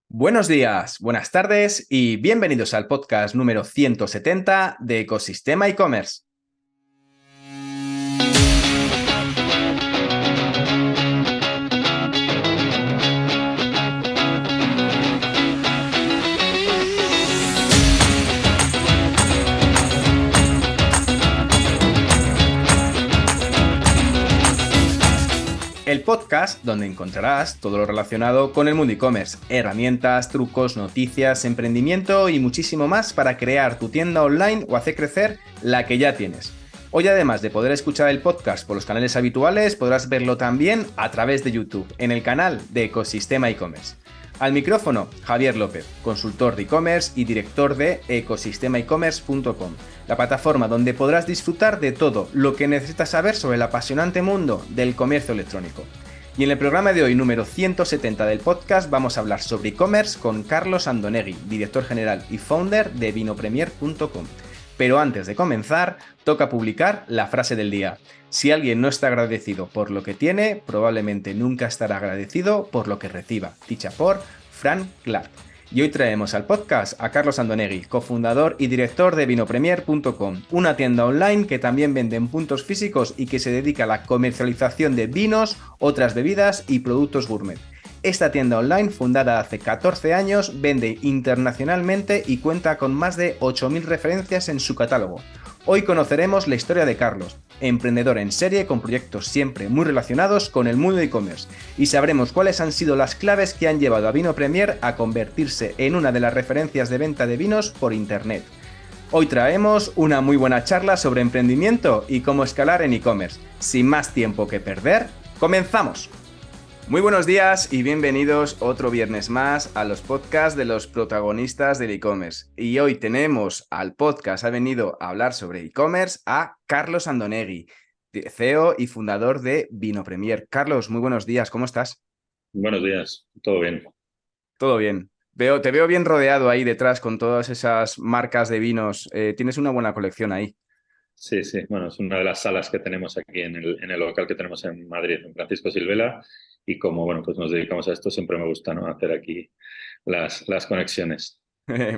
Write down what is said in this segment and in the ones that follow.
Buenos días, buenas tardes y bienvenidos al podcast número 170 de Ecosistema e-commerce. El podcast donde encontrarás todo lo relacionado con el mundo e-commerce, herramientas, trucos, noticias, emprendimiento y muchísimo más para crear tu tienda online o hacer crecer la que ya tienes. Hoy, además de poder escuchar el podcast por los canales habituales, podrás verlo también a través de YouTube, en el canal de Ecosistema e-commerce. Al micrófono, Javier López, consultor de e-commerce y director de ecosistemaecommerce.com, la plataforma donde podrás disfrutar de todo lo que necesitas saber sobre el apasionante mundo del comercio electrónico. Y en el programa de hoy, número 170 del podcast, vamos a hablar sobre e-commerce con Carlos Andonegui, director general y founder de vinopremier.com. Pero antes de comenzar, toca publicar la frase del día. Si alguien no está agradecido por lo que tiene, probablemente nunca estará agradecido por lo que reciba. Dicha por Frank Clark. Y hoy traemos al podcast a Carlos Andonegui, cofundador y director de vinopremier.com, una tienda online que también vende en puntos físicos y que se dedica a la comercialización de vinos, otras bebidas y productos gourmet. Esta tienda online, fundada hace 14 años, vende internacionalmente y cuenta con más de 8.000 referencias en su catálogo. Hoy conoceremos la historia de Carlos, emprendedor en serie con proyectos siempre muy relacionados con el mundo de e-commerce, y sabremos cuáles han sido las claves que han llevado a Vino Premier a convertirse en una de las referencias de venta de vinos por internet. Hoy traemos una muy buena charla sobre emprendimiento y cómo escalar en e-commerce. Sin más tiempo que perder, ¡comenzamos! Muy buenos días y bienvenidos otro viernes más a los podcasts de los protagonistas del e-commerce. Y hoy tenemos al podcast, ha venido a hablar sobre e-commerce, a Carlos Andonegui, CEO y fundador de Vino Premier. Carlos, muy buenos días, ¿cómo estás? Buenos días, todo bien. Todo bien. Te veo bien rodeado ahí detrás con todas esas marcas de vinos. Tienes una buena colección ahí. Sí, sí, bueno, es una de las salas que tenemos aquí en el local que tenemos en Madrid, en Francisco Silvela, y como, bueno, pues nos dedicamos a esto, siempre me gusta, ¿no?, hacer aquí las conexiones.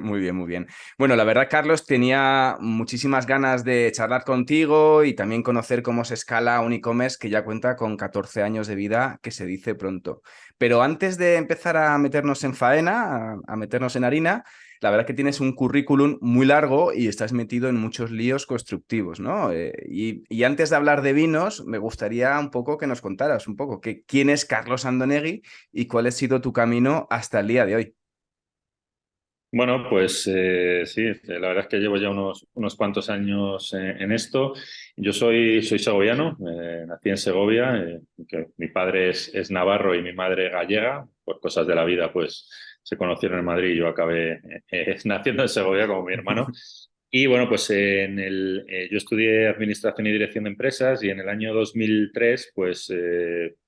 Muy bien, muy bien. Bueno, la verdad, Carlos, tenía muchísimas ganas de charlar contigo y también conocer cómo se escala un e-commerce que ya cuenta con 14 años de vida, que se dice pronto. Pero antes de empezar a meternos en faena, a meternos en harina, la verdad que tienes un currículum muy largo y estás metido en muchos líos constructivos, ¿no? Y antes de hablar de vinos, me gustaría un poco que nos contaras un poco quién es Carlos Andonegui y cuál ha sido tu camino hasta el día de hoy. Bueno, pues sí, la verdad es que llevo ya unos cuantos años en esto. Yo soy segoviano, nací en Segovia, que mi padre es navarro y mi madre gallega. Por cosas de la vida, pues se conocieron en Madrid y yo acabé naciendo en Segovia como mi hermano. Y bueno, pues yo estudié Administración y Dirección de Empresas y en el año 2003, pues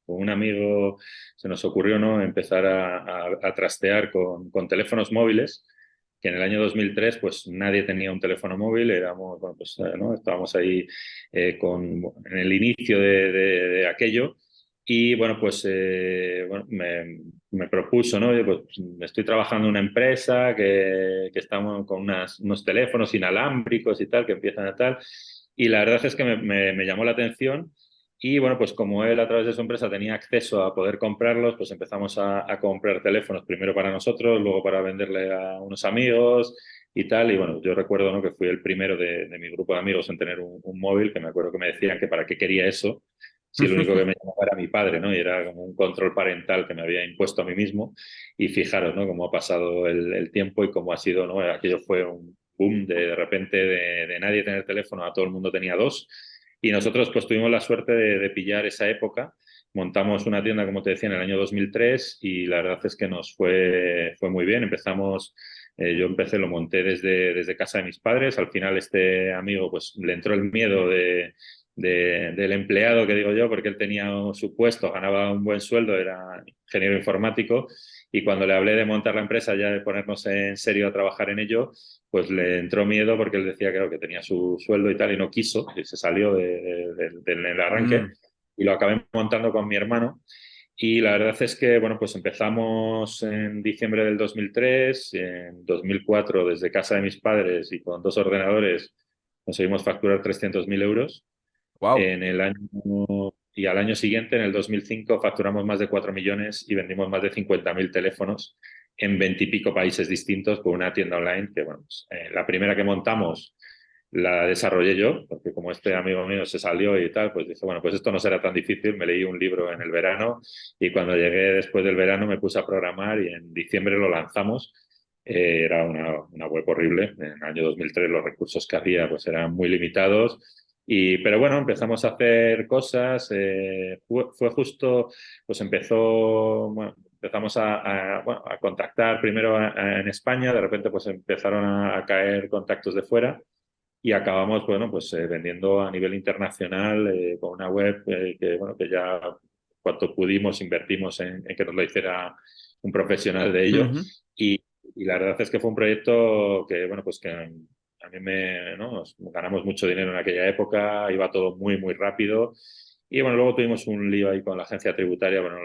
con un amigo se nos ocurrió, ¿no?, empezar a trastear con teléfonos móviles, que en el año 2003 pues nadie tenía un teléfono móvil, éramos, bueno, pues, ¿no?, estábamos ahí en el inicio de aquello. Y bueno, pues bueno, me propuso, ¿no? Yo, pues estoy trabajando en una empresa que estamos con unos teléfonos inalámbricos y tal, que empiezan a tal. Y la verdad es que me llamó la atención. Y bueno, pues como él a través de su empresa tenía acceso a poder comprarlos, pues empezamos a comprar teléfonos primero para nosotros, luego para venderle a unos amigos y tal. Y bueno, yo recuerdo, ¿no?, que fui el primero de mi grupo de amigos en tener un móvil, que me acuerdo que me decían que para qué quería eso, si el único que me llamaba era mi padre, ¿no? Y era como un control parental que me había impuesto a mí mismo. Y fijaros, ¿no?, cómo ha pasado el tiempo y cómo ha sido, ¿no? Aquello fue un boom de repente de nadie tener teléfono a todo el mundo tenía dos. Y nosotros pues tuvimos la suerte de pillar esa época. Montamos una tienda, como te decía, en el año 2003 y la verdad es que nos fue muy bien. Yo empecé, lo monté desde casa de mis padres. Al final este amigo pues le entró el miedo del empleado, que digo yo, porque él tenía su puesto, ganaba un buen sueldo, era ingeniero informático, y cuando le hablé de montar la empresa, ya de ponernos en serio a trabajar en ello, pues le entró miedo porque él decía que tenía su sueldo y tal y no quiso, y se salió del arranque, Mm. y lo acabé montando con mi hermano. Y la verdad es que, bueno, pues empezamos en diciembre del 2003, en 2004 desde casa de mis padres y con 2 ordenadores conseguimos facturar 300.000 euros. Wow. En el año, y al año siguiente, en el 2005, facturamos más de 4 millones y vendimos más de 50.000 teléfonos en 20 y pico países distintos con una tienda online que, bueno, pues, la primera que montamos la desarrollé yo, porque como este amigo mío se salió y tal, pues dije, bueno, pues esto no será tan difícil. Me leí un libro en el verano y cuando llegué después del verano me puse a programar y en diciembre lo lanzamos. Era una web horrible. En el año 2003 los recursos que había pues eran muy limitados. Pero bueno, empezamos a hacer cosas. Fue justo, pues bueno, empezamos bueno, a contactar primero en España. De repente pues empezaron a caer contactos de fuera y acabamos, bueno, pues vendiendo a nivel internacional con una web bueno, que ya cuanto pudimos invertimos en que nos lo hiciera un profesional de ello. Ujú. Y, y la verdad es que fue un proyecto que, bueno, pues que a mí ¿no? Nos ganamos mucho dinero en aquella época, iba todo muy, muy rápido. Y bueno, luego tuvimos un lío ahí con la agencia tributaria, bueno,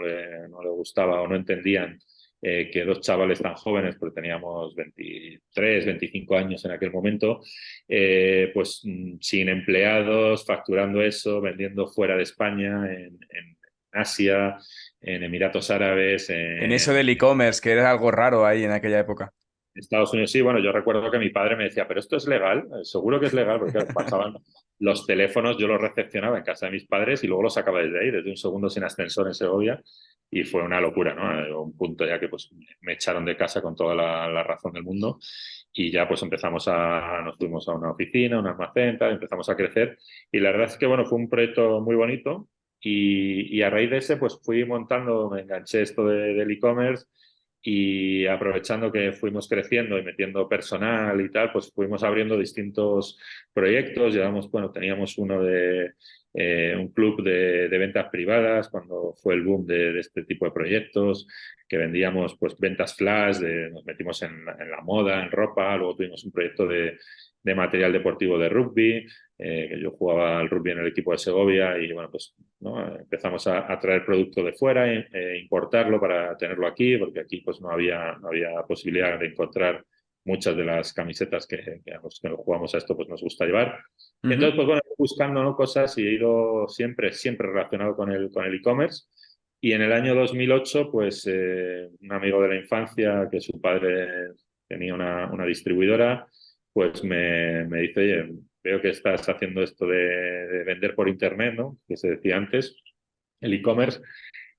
no le gustaba o no entendían que 2 chavales tan jóvenes, porque teníamos 23, 25 años en aquel momento, pues sin empleados, facturando eso, vendiendo fuera de España, en Asia, en Emiratos Árabes, En eso en del e-commerce, que era algo raro ahí en aquella época. Estados Unidos. Sí, bueno, yo recuerdo que mi padre me decía, pero esto es legal, seguro que es legal, porque pasaban los teléfonos, yo los recepcionaba en casa de mis padres y luego los sacaba desde ahí, desde un segundo sin ascensor en Segovia, y fue una locura, ¿no? A un punto ya que pues me echaron de casa con toda la razón del mundo y ya pues nos fuimos a una oficina, un almacén, tal, empezamos a crecer y la verdad es que, bueno, fue un proyecto muy bonito y a raíz de ese pues fui montando, me enganché esto del e-commerce y aprovechando que fuimos creciendo y metiendo personal y tal, pues fuimos abriendo distintos proyectos. Bueno, teníamos uno de un club de ventas privadas cuando fue el boom de este tipo de proyectos, que vendíamos pues ventas flash, nos metimos en la moda, en ropa, luego tuvimos un proyecto de material deportivo de rugby, que yo jugaba al rugby en el equipo de Segovia y bueno, pues ¿no? Empezamos a traer producto de fuera, importarlo para tenerlo aquí, porque aquí pues no había posibilidad de encontrar muchas de las camisetas que a los que jugamos a esto pues nos gusta llevar. Ujú. Entonces, pues bueno, buscando, ¿no? Cosas y he ido siempre relacionado con el e-commerce. Y en el año 2008, pues un amigo de la infancia, que su padre tenía una distribuidora, pues me dice, oye, veo que estás haciendo esto de vender por internet, ¿no? Que se decía antes, el e-commerce,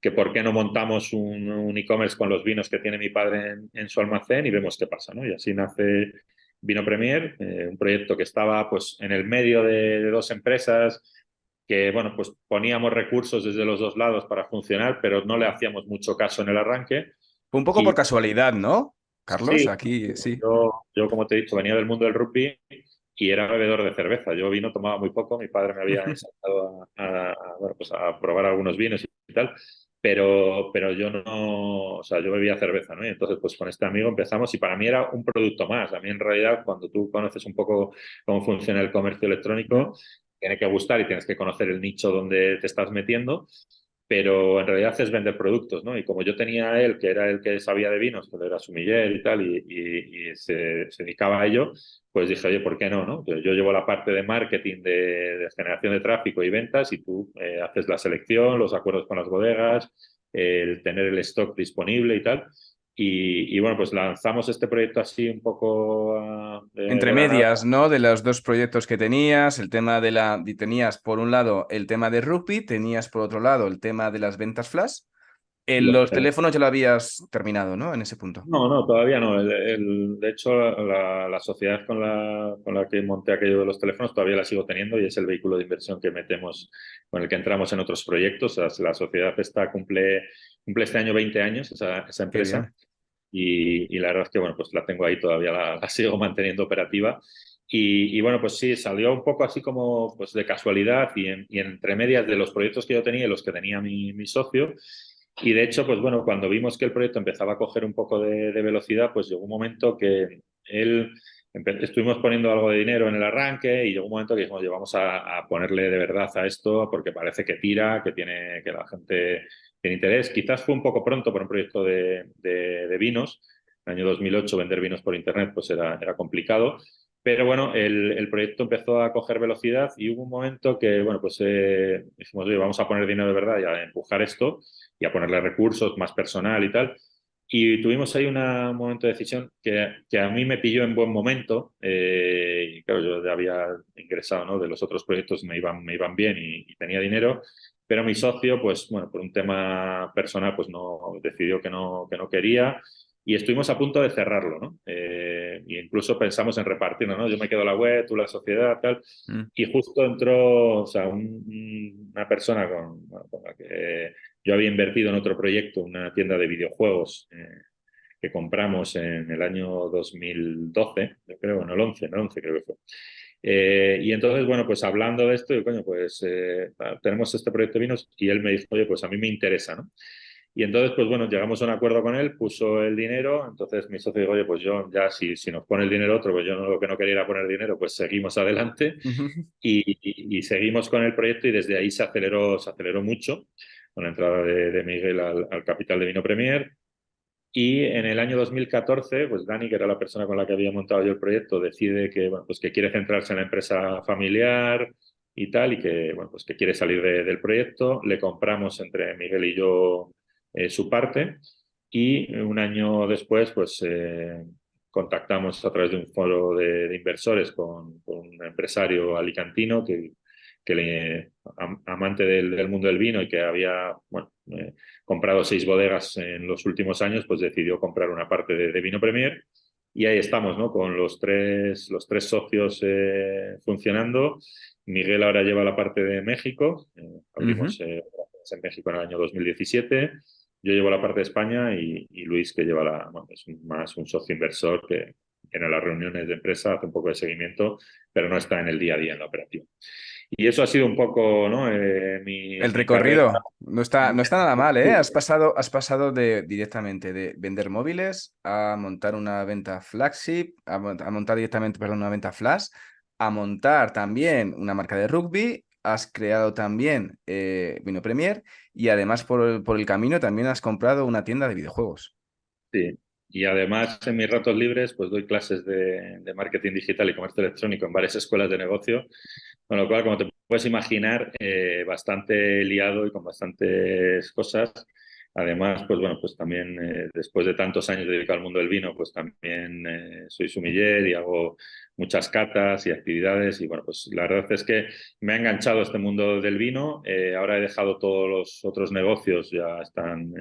que por qué no montamos un e-commerce con los vinos que tiene mi padre en su almacén y vemos qué pasa, ¿no? Y así nace Vino Premier, un proyecto que estaba pues en el medio de 2 empresas, que bueno, pues poníamos recursos desde los 2 lados para funcionar, pero no le hacíamos mucho caso en el arranque. Fue un poco por Y casualidad, ¿no? Carlos, sí, aquí sí. yo, como te he dicho, venía del mundo del rugby y era bebedor de cerveza. Yo vino tomaba muy poco, mi padre me había enseñado bueno, pues a probar algunos vinos y tal, pero yo no, o sea, yo bebía cerveza, ¿no? Y entonces, pues con este amigo empezamos y para mí era un producto más. A mí en realidad, cuando tú conoces un poco cómo funciona el comercio Ujú. electrónico, tiene que gustar y tienes que conocer el nicho donde te estás metiendo, pero en realidad es vender productos, ¿no? Y como yo tenía a él, que era el que sabía de vinos, que él era sommelier y tal, y se dedicaba a ello, pues dije, oye, ¿por qué no? ¿No? Yo llevo la parte de marketing, de generación de tráfico y ventas, y tú haces la selección, los acuerdos con las bodegas, el tener el stock disponible y tal. Bueno, pues lanzamos este proyecto así un poco Entre de la nada. medias, ¿no? De los dos proyectos que tenías, el tema de y tenías por un lado el tema de rugby, tenías por otro lado el tema de las ventas flash. Los teléfonos ya lo habías terminado, ¿no? En ese punto. No, no, todavía no. De hecho, la sociedad con la que monté aquello de los teléfonos todavía la sigo teniendo y es el vehículo de inversión que metemos, con el que entramos en otros proyectos. O sea, la sociedad cumple este año 20 años, esa Qué empresa, bien. y la verdad es que, bueno, pues la tengo ahí todavía, la sigo manteniendo operativa. Bueno, pues sí, salió un poco así como pues de casualidad y entre medias de los proyectos que yo tenía y los que tenía mi socio. Y de hecho, pues bueno, cuando vimos que el proyecto empezaba a coger un poco de velocidad, pues llegó un momento que estuvimos poniendo algo de dinero en el arranque y llegó un momento que dijimos, oye, vamos a ponerle de verdad a esto porque parece que tira, que la gente interés. Quizás fue un poco pronto para un proyecto de vinos. En el año 2008 vender vinos por internet pues era complicado. Pero bueno, el proyecto empezó a coger velocidad y hubo un momento que, bueno, pues dijimos, oye, vamos a poner dinero de verdad y a empujar esto y a ponerle recursos, más personal y tal. Y tuvimos ahí un momento de decisión que a mí me pilló en buen momento. Y claro, yo ya había ingresado, ¿no? De los otros proyectos me iban bien y tenía dinero. Pero mi socio, pues bueno, por un tema personal, pues no decidió que no quería y estuvimos a punto de cerrarlo, ¿no? Y incluso pensamos en repartirlo, ¿no? Yo me quedo la web, tú la sociedad, tal. Mm. Y justo entró, o sea, una persona con la que yo había invertido en otro proyecto, una tienda de videojuegos que compramos en el año 2012, yo creo, en el 11 creo que fue. Y entonces, bueno, pues hablando de esto, yo, coño, pues tenemos este proyecto de vinos y él me dijo, oye, pues a mí me interesa, ¿no? Y entonces, pues bueno, llegamos a un acuerdo con él, puso el dinero, entonces mi socio dijo, oye, pues yo ya si nos pone el dinero otro, pues yo lo que no quería era poner dinero, pues seguimos adelante y seguimos con el proyecto y desde ahí se aceleró mucho con la entrada de Miguel al capital de Vino Premier. Y en el año 2014, pues Dani, que era la persona con la que había montado yo el proyecto, decide que, bueno, pues que quiere centrarse en la empresa familiar y tal, y que, bueno, pues que quiere salir del proyecto. Le compramos entre Miguel y yo su parte y un año después, pues contactamos a través de un foro de inversores con un empresario alicantino amante del mundo del vino y que había, bueno, comprado 6 bodegas en los últimos años, pues decidió comprar una parte de Vino Premier y ahí estamos, ¿no? Con los tres socios funcionando. Miguel ahora lleva la parte de México, abrimos operaciones en México en el año 2017. Yo llevo la parte de España y Luis que lleva bueno, es más un socio inversor que en las reuniones de empresa hace un poco de seguimiento, pero no está en el día a día en la operación. Y eso ha sido un poco, ¿no? El Mi carrera. recorrido no está nada mal, ¿eh? Has pasado directamente de vender móviles a montar una venta flagship, a montar directamente, perdón, una venta flash, a montar también una marca de rugby, has creado también Vino Premier y además por el camino también has comprado una tienda de videojuegos. Sí. Y además, en mis ratos libres, pues doy clases de marketing digital y comercio electrónico en varias escuelas de negocio, con lo cual, como te puedes imaginar, bastante liado y con bastantes cosas. Además, pues bueno, pues también después de tantos años dedicado al mundo del vino, pues también soy sommelier y hago muchas catas y actividades. Y bueno, pues la verdad es que me ha enganchado este mundo del vino. Ahora he dejado todos los otros negocios, ya están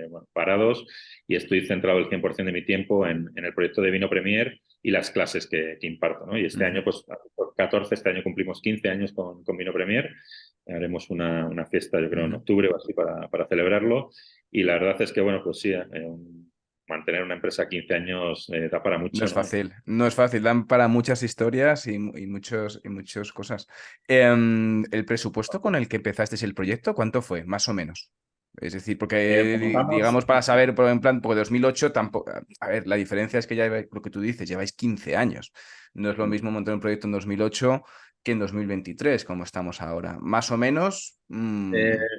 bueno, parados y estoy centrado el 100% de mi tiempo en el proyecto de Vino Premier y las clases que imparto, ¿no? Y este año, pues, por 14, este año cumplimos 15 años con Vino Premier. Haremos una fiesta, yo creo, en octubre o así para celebrarlo. Y la verdad es que, bueno, pues sí, mantener una empresa 15 años da para No mucho, es ¿no? fácil, no es fácil, dan para muchas historias y muchas cosas. ¿El presupuesto con el que empezasteis el proyecto, cuánto fue, más o menos? Es decir, porque Montamos, digamos para saber, en plan, porque 2008 tampoco, a ver, la diferencia es que ya lo que tú dices, lleváis 15 años. No es lo mismo montar un proyecto en 2008 que en 2023, como estamos ahora. Más o menos,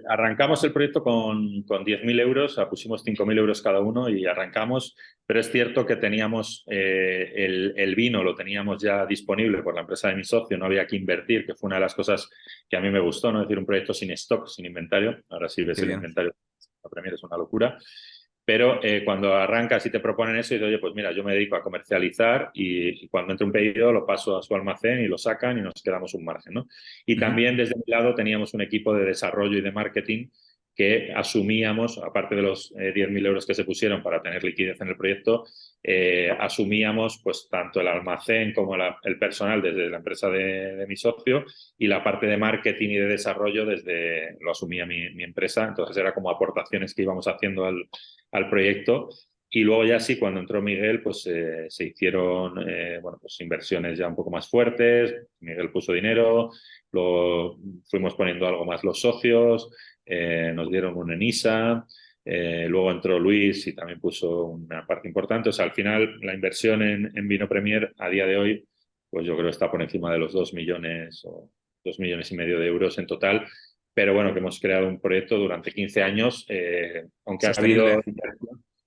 Arrancamos el proyecto con 10.000 euros, pusimos 5.000 euros cada uno y arrancamos, pero es cierto que teníamos el vino, lo teníamos ya disponible por la empresa de mi socio, no había que invertir, que fue una de las cosas que a mí me gustó, ¿no? Es decir, un proyecto sin stock, sin inventario. Ahora sí ves qué el bien. inventario, la Premier es una locura. Pero cuando arrancas y te proponen eso, y dices, oye, pues mira, yo me dedico a comercializar y cuando entra un pedido lo paso a su almacén y lo sacan y nos quedamos un margen, ¿no? Y Ujú. también desde mi lado teníamos un equipo de desarrollo y de marketing que asumíamos, aparte de los 10.000 euros que se pusieron para tener liquidez en el proyecto, asumíamos pues tanto el almacén como el personal desde la empresa de mi socio y la parte de marketing y de desarrollo lo asumía mi empresa. Entonces era como aportaciones que íbamos haciendo al proyecto. Y luego ya sí, cuando entró Miguel, pues se hicieron bueno, pues inversiones ya un poco más fuertes. Miguel puso dinero, lo fuimos poniendo algo más los socios, nos dieron un ENISA, luego entró Luis y también puso una parte importante. O sea, al final la inversión en Vino Premier a día de hoy, pues yo creo que está por encima de los 2 millones o 2,5 millones de euros en total, pero bueno, que hemos creado un proyecto durante 15 años, Sostenible.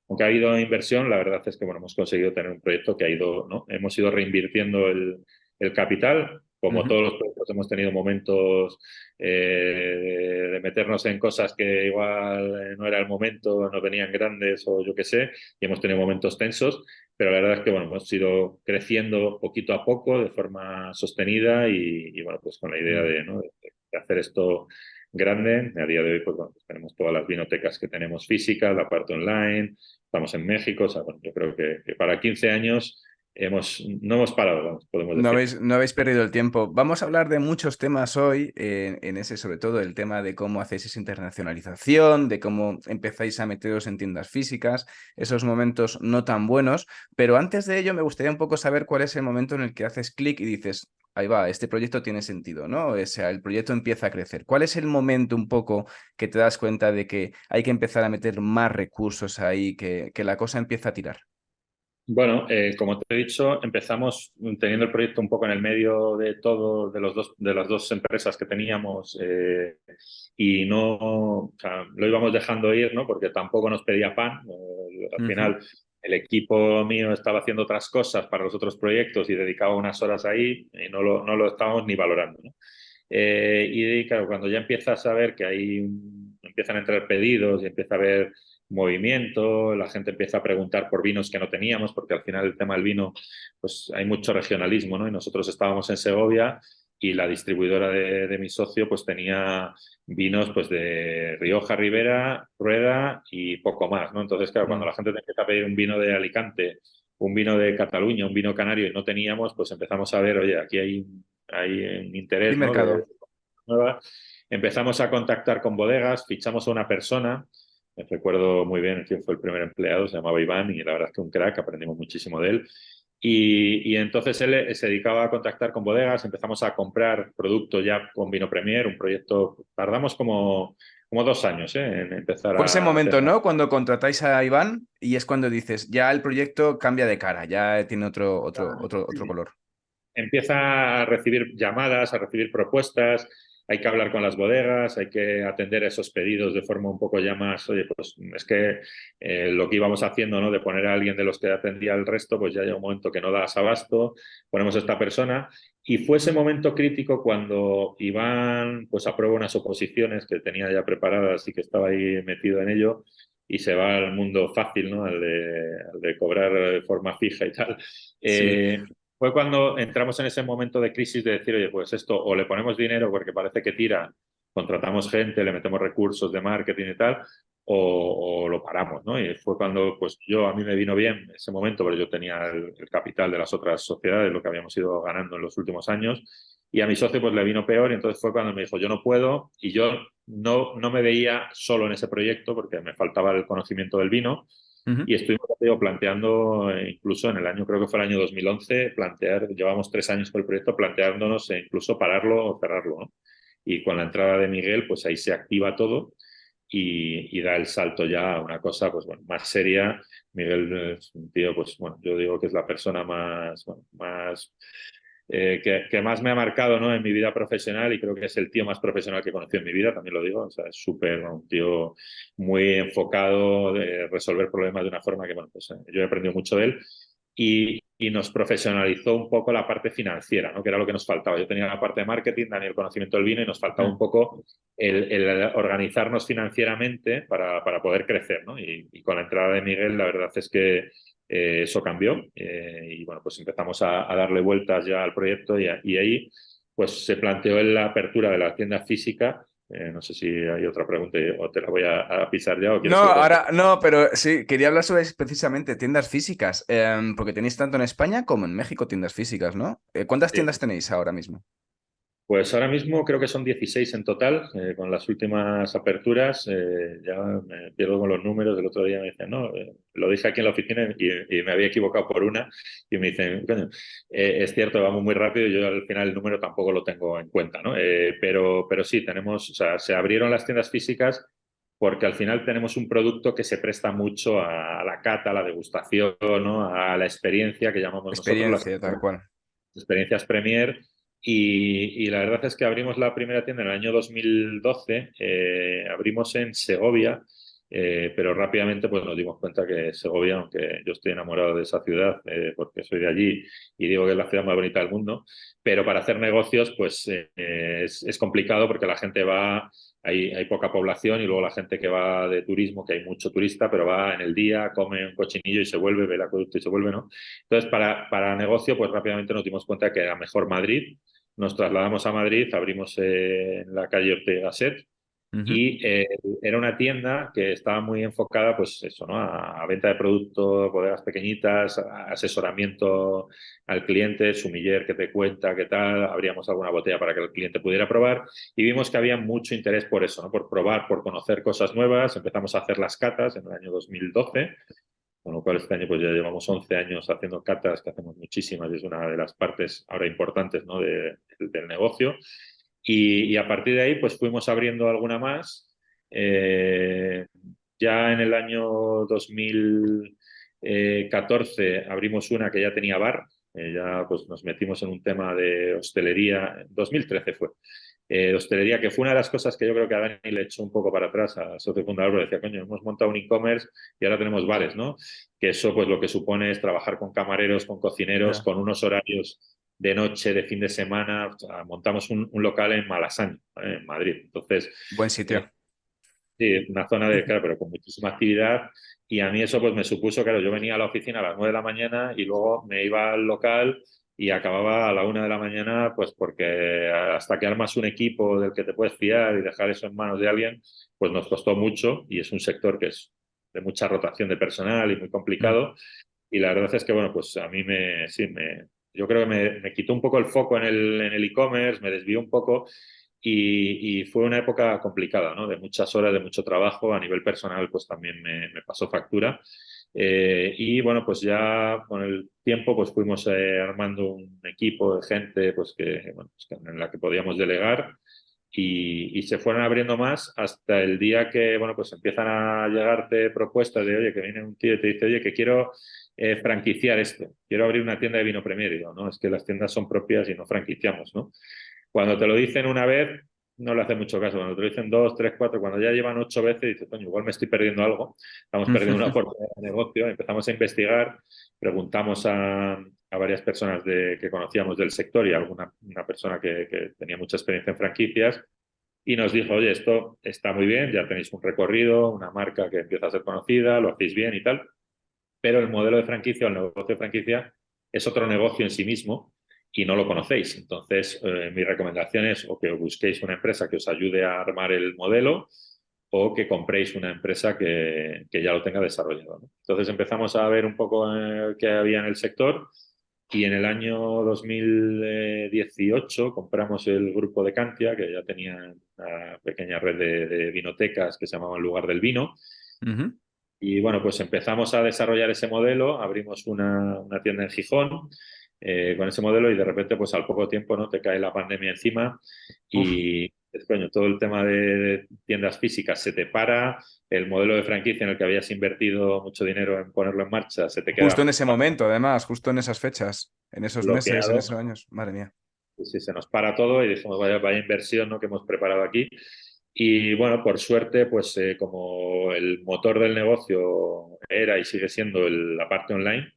aunque ha habido inversión, la verdad es que bueno, hemos conseguido tener un proyecto que ha ido, ¿no? Hemos ido reinvirtiendo el capital. Como Ujú. todos los proyectos, hemos tenido momentos de meternos en cosas que igual no era el momento, no venían grandes o yo qué sé, y hemos tenido momentos tensos, pero la verdad es que bueno, hemos ido creciendo poquito a poco de forma sostenida y bueno, pues con la idea Mm. de, ¿no? de hacer esto grande. A día de hoy, pues, bueno, pues tenemos todas las vinotecas que tenemos físicas, la parte online, estamos en México, o sea, bueno, yo creo que para 15 años no hemos parado, vamos, podemos No decir. habéis, no habéis perdido el tiempo. Vamos a hablar de muchos temas hoy, en ese sobre todo el tema de cómo hacéis esa internacionalización, de cómo empezáis a meteros en tiendas físicas, esos momentos no tan buenos, pero antes de ello me gustaría un poco saber cuál es el momento en el que haces clic y dices, ahí va, este proyecto tiene sentido, ¿no? O sea, el proyecto empieza a crecer. ¿Cuál es el momento un poco que te das cuenta de que hay que empezar a meter más recursos ahí, que la cosa empieza a tirar? Bueno, como te he dicho, empezamos teniendo el proyecto un poco en el medio de todo, de las dos empresas que teníamos, y no, o sea, lo íbamos dejando ir, ¿no? Porque tampoco nos pedía pan. Al Ujú. final, el equipo mío estaba haciendo otras cosas para los otros proyectos y dedicaba unas horas ahí y no lo estábamos ni valorando, ¿no? Y claro, cuando ya empiezas a ver que empiezan a entrar pedidos y empieza a haber movimiento, la gente empieza a preguntar por vinos que no teníamos, porque al final el tema del vino, pues hay mucho regionalismo, ¿no? Y nosotros estábamos en Segovia y la distribuidora de mi socio pues tenía vinos pues de Rioja, Ribera, Rueda y poco más, ¿no? Entonces, claro, cuando Mm. la gente te empieza a pedir un vino de Alicante, un vino de Cataluña, un vino canario y no teníamos, pues empezamos a ver, oye, aquí hay un Hay interés, ¿no? De mercado. nueva. Empezamos a contactar con bodegas, fichamos a una persona, me recuerdo muy bien quién fue el primer empleado, se llamaba Iván y la verdad es que un crack, aprendimos muchísimo de él. Y entonces él se dedicaba a contactar con bodegas, empezamos a comprar producto ya con Vino Premier, un proyecto, tardamos como 2 años en empezar Fue ese a hacer. momento, ¿no? Cuando contratáis a Iván y es cuando dices, ya el proyecto cambia de cara, ya tiene otro color. Empieza a recibir llamadas, a recibir propuestas, hay que hablar con las bodegas, hay que atender esos pedidos de forma un poco ya más, oye, pues es que lo que íbamos haciendo, ¿no? De poner a alguien de los que atendía al resto, pues ya llega un momento que no das abasto, ponemos a esta persona. Y fue ese momento crítico cuando Iván pues aprueba unas oposiciones que tenía ya preparadas y que estaba ahí metido en ello y se va al mundo fácil, ¿no? Al de cobrar de forma fija y tal. Sí. Fue cuando entramos en ese momento de crisis de decir, oye, pues esto o le ponemos dinero porque parece que tira, contratamos gente, le metemos recursos de marketing y tal, o lo paramos, ¿no? Y fue cuando, pues a mí me vino bien ese momento, pero yo tenía el capital de las otras sociedades, lo que habíamos ido ganando en los últimos años, y a mi socio pues le vino peor, y entonces fue cuando me dijo, yo no puedo, y yo no me veía solo en ese proyecto porque me faltaba el conocimiento del vino, Ujú. y estuvimos digo, planteando, incluso en el año, creo que fue el año 2011, llevamos 3 años con el proyecto, planteándonos incluso pararlo o cerrarlo, ¿no? Y con la entrada de Miguel, pues ahí se activa todo y da el salto ya a una cosa, pues bueno, más seria. Miguel es un tío, pues bueno, yo digo que es la persona más, bueno, más que más me ha marcado, ¿no? En mi vida profesional y creo que es el tío más profesional que he conocido en mi vida, también lo digo, o sea, es súper, ¿no? Un tío muy enfocado de resolver problemas de una forma que, bueno, pues yo he aprendido mucho de él y nos profesionalizó un poco la parte financiera, ¿no? Que era lo que nos faltaba. Yo tenía la parte de marketing, Daniel el conocimiento del vino y nos faltaba un Mm. poco el organizarnos financieramente para poder crecer, ¿no? Y con la entrada de Miguel, la verdad es que eso cambió y bueno, pues empezamos a darle vueltas ya al proyecto y ahí pues se planteó en la apertura de la tienda física. No sé si hay otra pregunta o te la voy a pisar ya o No, quieres que lo cuente. ahora no, pero sí, quería hablar sobre precisamente tiendas físicas, porque tenéis tanto en España como en México tiendas físicas, ¿no? ¿Cuántas Sí. tiendas tenéis ahora mismo? Pues ahora mismo creo que son 16 en total, con las últimas aperturas. Ya me pierdo con los números. El otro día me dicen, no, lo dije aquí en la oficina y me había equivocado por una. Y me dicen, coño, es cierto, vamos muy rápido. Yo al final el número tampoco lo tengo en cuenta, ¿no? Pero sí, tenemos, o sea, se abrieron las tiendas físicas porque al final tenemos un producto que se presta mucho a la cata, a la degustación, ¿no? A la experiencia que llamamos nosotros, las Experiencia, tal cual. experiencias Premier Y la verdad es que abrimos la primera tienda en el año 2012, abrimos en Segovia, pero rápidamente pues nos dimos cuenta que Segovia, aunque yo estoy enamorado de esa ciudad porque soy de allí y digo que es la ciudad más bonita del mundo, pero para hacer negocios pues es complicado porque la gente va, hay poca población y luego la gente que va de turismo, que hay mucho turista, pero va en el día, come un cochinillo y se vuelve, ve el acueducto y se vuelve, ¿no? Entonces para negocio pues rápidamente nos dimos cuenta que era mejor Madrid. Nos trasladamos a Madrid, abrimos en la calle Ortega y Gasset Ujú. y era una tienda que estaba muy enfocada, pues eso, ¿no? A venta de productos, bodegas pequeñitas, a asesoramiento al cliente, sumiller que te cuenta qué tal, abríamos alguna botella para que el cliente pudiera probar y vimos que había mucho interés por eso, ¿no? Por probar, por conocer cosas nuevas. Empezamos a hacer las catas en el año 2012, con lo cual este año pues ya llevamos 11 años haciendo catas, que hacemos muchísimas y es una de las partes ahora importantes, ¿no? Del negocio. Y a partir de ahí pues fuimos abriendo alguna más. Eh, ya en el año 2014 abrimos una que ya tenía bar. Ya pues nos metimos en un tema de hostelería. 2013 fue. De hostelería, que fue una de las cosas que yo creo que a Dani le echó un poco para atrás a socio fundador, porque decía, coño, hemos montado un e-commerce y ahora tenemos bares, ¿no? Que eso pues lo que supone es trabajar con camareros, con cocineros, Ya. con unos horarios de noche, de fin de semana. O sea, montamos un local en Malasaña, en Madrid. Entonces, Buen sitio. eh, sí, una zona de, claro, pero con muchísima actividad. Y a mí eso pues me supuso, claro, yo venía a la oficina a las 9 de la mañana y luego me iba al local y acababa a la 1 de la mañana, pues porque hasta que armas un equipo del que te puedes fiar y dejar eso en manos de alguien, pues nos costó mucho y es un sector que es de mucha rotación de personal y muy Mm. complicado. Y la verdad es que, bueno, pues a mí yo creo que me quitó un poco el foco en el e-commerce, me desvió un poco y fue una época complicada, ¿no? De muchas horas, de mucho trabajo. A nivel personal, pues también me pasó factura. Y bueno, pues ya con el tiempo, pues fuimos armando un equipo de gente, pues que, bueno, pues en la que podíamos delegar y se fueron abriendo más hasta el día que, bueno, pues empiezan a llegarte propuestas de, oye, que viene un tío y te dice, oye, que quiero franquiciar esto, quiero abrir una tienda de vino Premier. Y digo, no, es que las tiendas son propias y no franquiciamos, ¿no? Cuando te lo dicen una vez, no le hace mucho caso. Cuando te lo dicen dos, tres, cuatro, cuando ya llevan 8 veces, dices, coño, igual me estoy perdiendo algo. Estamos perdiendo una oportunidad de negocio. Empezamos a investigar, preguntamos a varias personas que conocíamos del sector y una persona que tenía mucha experiencia en franquicias y nos dijo, oye, esto está muy bien, ya tenéis un recorrido, una marca que empieza a ser conocida, lo hacéis bien y tal, pero el modelo de franquicia o el negocio de franquicia es otro negocio en sí mismo y no lo conocéis. Entonces, mi recomendación es o que busquéis una empresa que os ayude a armar el modelo o que compréis una empresa que ya lo tenga desarrollado, ¿no? Entonces empezamos a ver un poco qué había en el sector y en el año 2018 compramos el grupo de Cantia, que ya tenía una pequeña red de vinotecas que se llamaba El Lugar del Vino. Ujú. Y bueno, pues empezamos a desarrollar ese modelo, abrimos una tienda en Gijón con ese modelo y de repente, pues al poco tiempo, ¿no? Te cae la pandemia encima Uf. y, coño, todo el tema de tiendas físicas se te para, el modelo de franquicia en el que habías invertido mucho dinero en ponerlo en marcha se te Justo en queda ese momento, además, justo en esas fechas, en esos meses, en bloqueado. esos años. Madre mía. Sí, se nos para todo y dijimos, vaya inversión, ¿no? Que hemos preparado aquí. Y bueno, por suerte, pues como el motor del negocio era y sigue siendo la parte online,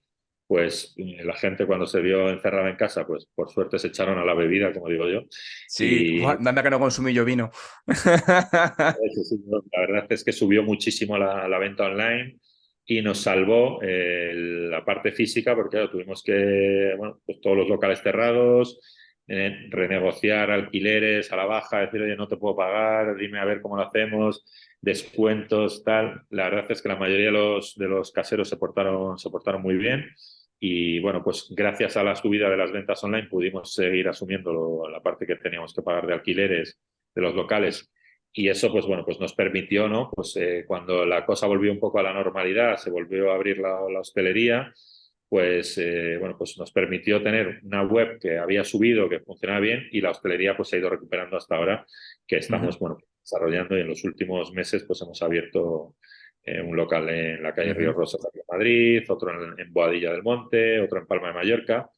pues la gente cuando se vio encerrada en casa, pues por suerte se echaron a la bebida, como digo yo. Sí, buah, Y anda que no consumí yo vino. sí, no, la verdad es que subió muchísimo la venta online y nos salvó la parte física porque claro, tuvimos que, bueno, pues todos los locales cerrados, renegociar alquileres a la baja, decir, oye, no te puedo pagar, dime a ver cómo lo hacemos, descuentos, tal. La verdad es que la mayoría de los caseros se portaron muy bien. Y bueno, pues gracias a la subida de las ventas online pudimos seguir asumiendo la parte que teníamos que pagar de alquileres de los locales y eso, pues bueno, pues nos permitió, ¿no? Pues cuando la cosa volvió un poco a la normalidad, se volvió a abrir la hostelería, pues bueno, pues nos permitió tener una web que había subido, que funcionaba bien, y la hostelería pues se ha ido recuperando hasta ahora, que Ujú, estamos, bueno, desarrollando y en los últimos meses pues hemos abierto un local en la calle Río ujú. Rosas aquí en Madrid, otro en Boadilla del Monte, otro en Palma de Mallorca.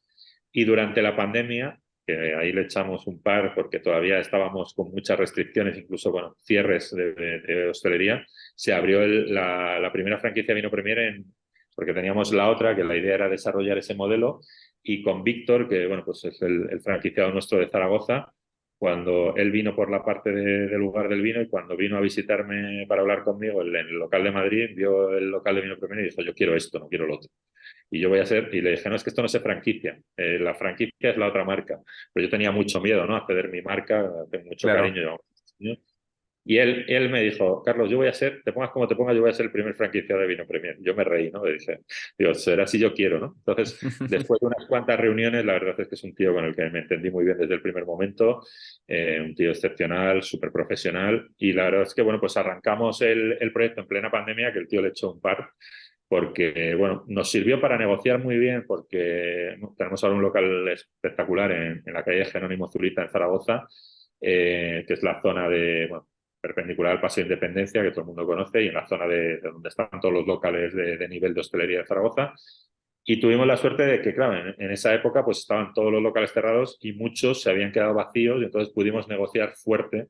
Y durante la pandemia que ahí le echamos un par porque todavía estábamos con muchas restricciones, incluso, bueno, cierres de hostelería, se abrió la primera franquicia Vino Premier porque teníamos la otra, que la idea era desarrollar ese modelo, y con Víctor, que, bueno, pues es el franquiciado nuestro de Zaragoza, cuando él vino por la parte del lugar del vino y cuando vino a visitarme para hablar conmigo en el local de Madrid, vio el local de Vino Premier y dijo, yo quiero esto, no quiero lo otro. Y yo voy a hacer, y le dije, no, es que esto no se franquicia, la franquicia es la otra marca. Pero yo tenía mucho miedo, ¿no? A ceder mi marca, tengo mucho Claro. cariño, llevamos muchos años. Y él me dijo, Carlos, yo voy a ser, te pongas como te pongas, yo voy a ser el primer franquiciado de Vino Premier. Yo me reí, ¿no? Le dije, digo, será si yo quiero, ¿no? Entonces, después de unas cuantas reuniones, la verdad es que es un tío con el que me entendí muy bien desde el primer momento, un tío excepcional, súper profesional, y la verdad es que, bueno, pues arrancamos el proyecto en plena pandemia, que el tío le echó un par, porque, bueno, nos sirvió para negociar muy bien, porque tenemos ahora un local espectacular en la calle Jerónimo Zurita, en Zaragoza, que es la zona de, bueno, perpendicular al Paseo de Independencia, que todo el mundo conoce, y en la zona de donde están todos los locales de nivel de hostelería de Zaragoza. Y tuvimos la suerte de que, claro, en esa época pues estaban todos los locales cerrados y muchos se habían quedado vacíos, y entonces pudimos negociar fuerte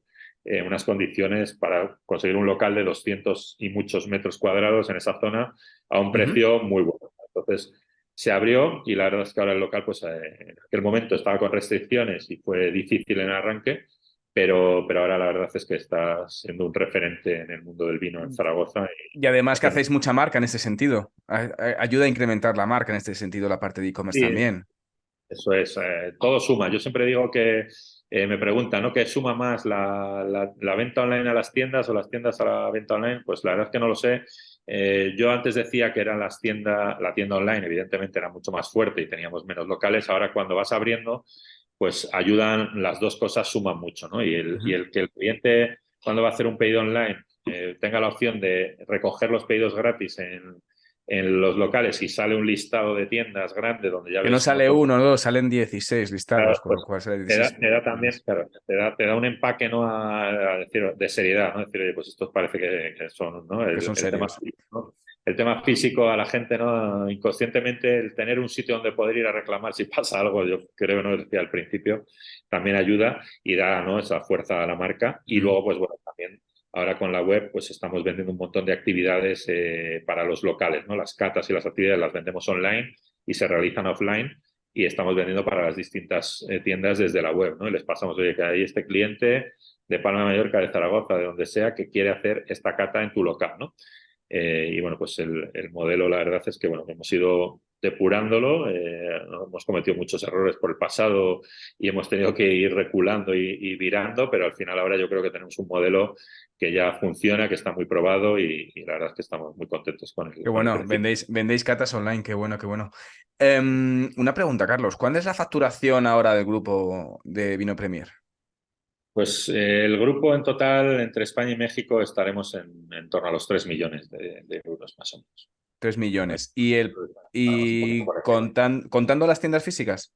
unas condiciones para conseguir un local de 200 y muchos metros cuadrados en esa zona a un precio muy bueno. Entonces se abrió y la verdad es que ahora el local pues en aquel momento estaba con restricciones y fue difícil en arranque, pero ahora la verdad es que está siendo un referente en el mundo del vino en Zaragoza. Y además que hacéis mucha marca en este sentido. Ayuda a incrementar la marca en este sentido, la parte de e-commerce Sí, también. eso es, todo suma. Yo siempre digo que me preguntan, ¿no? ¿Qué suma más la venta online a las tiendas o las tiendas a la venta online? Pues la verdad es que no lo sé. Yo antes decía que eran la tienda online, evidentemente era mucho más fuerte y teníamos menos locales. Ahora cuando vas abriendo, pues ayudan, las dos cosas suman mucho, ¿no? Y el que el cliente, cuando va a hacer un pedido online, tenga la opción de recoger los pedidos gratis en los locales y sale un listado de tiendas grande donde ya Que no ves un sale montón. uno, no, salen 16 listados, Claro, con lo pues cual sale te 16 da también, tiendas. claro, te da un empaque, ¿no? A decir, de seriedad, ¿no? Decir, oye, pues estos parece que son, ¿no? Que son El tema, serios. ¿no? El tema físico a la gente, ¿no? Inconscientemente, el tener un sitio donde poder ir a reclamar si pasa algo, yo creo, ¿no? Decía al principio, también ayuda y da, ¿no? Esa fuerza a la marca. Y Ujú. luego, pues bueno, también ahora con la web, pues estamos vendiendo un montón de actividades para los locales, ¿no? Las catas y las actividades las vendemos online y se realizan offline y estamos vendiendo para las distintas tiendas desde la web, ¿no? Y les pasamos, oye, que hay este cliente de Palma de Mallorca, de Zaragoza, de donde sea, que quiere hacer esta cata en tu local, ¿no? Y bueno, pues el modelo, la verdad es que, bueno, hemos ido depurándolo, hemos cometido muchos errores por el pasado y hemos tenido que ir reculando y virando, pero al final ahora yo creo que tenemos un modelo que ya funciona, que está muy probado y la verdad es que estamos muy contentos Qué con el bueno, crecimiento. vendéis catas online, qué bueno, qué bueno. Una pregunta, Carlos, ¿cuál es la facturación ahora del grupo de Vino Premier? Pues el grupo en total entre España y México estaremos en torno a los 3 millones de euros más o menos. 3 ¿Vale? millones. Estaremos un poquito Y por encima. contando las tiendas físicas?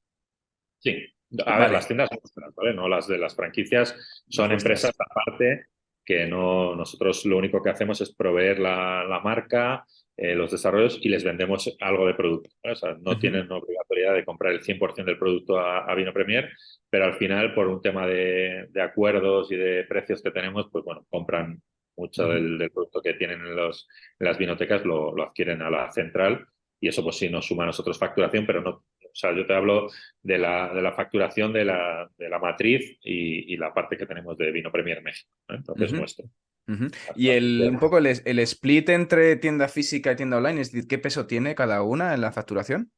Sí, a ver, las Vale, tiendas nuestras, ¿vale? No las de las franquicias, las son empresas vuestras. aparte que no, nosotros lo único que hacemos es proveer la marca, los desarrollos y les vendemos algo de producto, ¿vale? O sea, no Ujú, tienen obligatoriedad de comprar el 100% del producto a Vino Premier, pero al final, por un tema de acuerdos y de precios que tenemos, pues bueno, compran mucho ujú. del producto que tienen en las vinotecas, lo adquieren a la central y eso pues sí nos suma a nosotros facturación, pero no, o sea, yo te hablo de la facturación de la matriz y la parte que tenemos de Vino Premier México, ¿no? Entonces Ujú, nuestro. ujú. Y Hasta aquí un poco el split entre tienda física y tienda online, es decir, ¿qué peso tiene cada una en la facturación?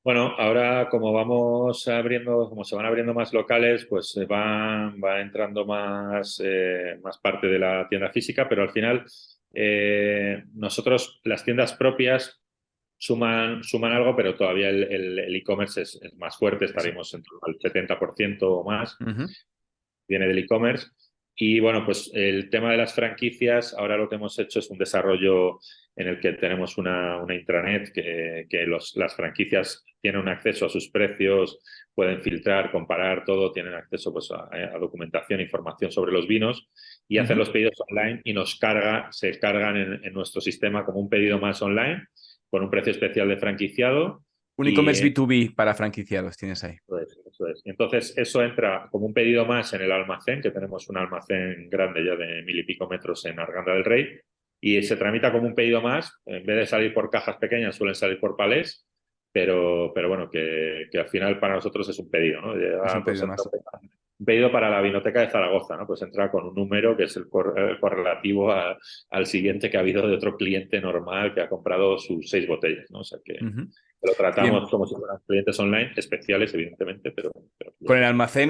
Bueno, ahora como vamos abriendo, como se van abriendo más locales, pues va entrando más parte de la tienda física, pero al final nosotros las tiendas propias suman algo, pero todavía el e-commerce es más fuerte, Eso. estaremos en torno al 70% o más. Ujú, Viene del e-commerce. Y bueno, pues el tema de las franquicias, ahora lo que hemos hecho es un desarrollo en el que tenemos una intranet que las franquicias tienen un acceso a sus precios, pueden filtrar, comparar todo, tienen acceso pues, a documentación, información sobre los vinos y hacen ujú. los pedidos online y se cargan en nuestro sistema como un pedido más online con un precio especial de franquiciado Un y e-commerce B2B para franquiciados tienes ahí. Eso es. Y entonces eso entra como un pedido más en el almacén, que tenemos un almacén grande ya de 1000 y pico metros en Arganda del Rey, y se tramita como un pedido más. En vez de salir por cajas pequeñas, suelen salir por palés, pero bueno, que al final para nosotros es un pedido, ¿no? Es un Llega, pues pedido entra más. un pedido para la Vinoteca de Zaragoza, ¿no? Pues entra con un número que es el correlativo al siguiente que ha habido de otro cliente normal que ha comprado sus 6 botellas, ¿no? O sea que Ujú. lo Bien. tratamos como si fueran clientes online, especiales, evidentemente, pero clientes.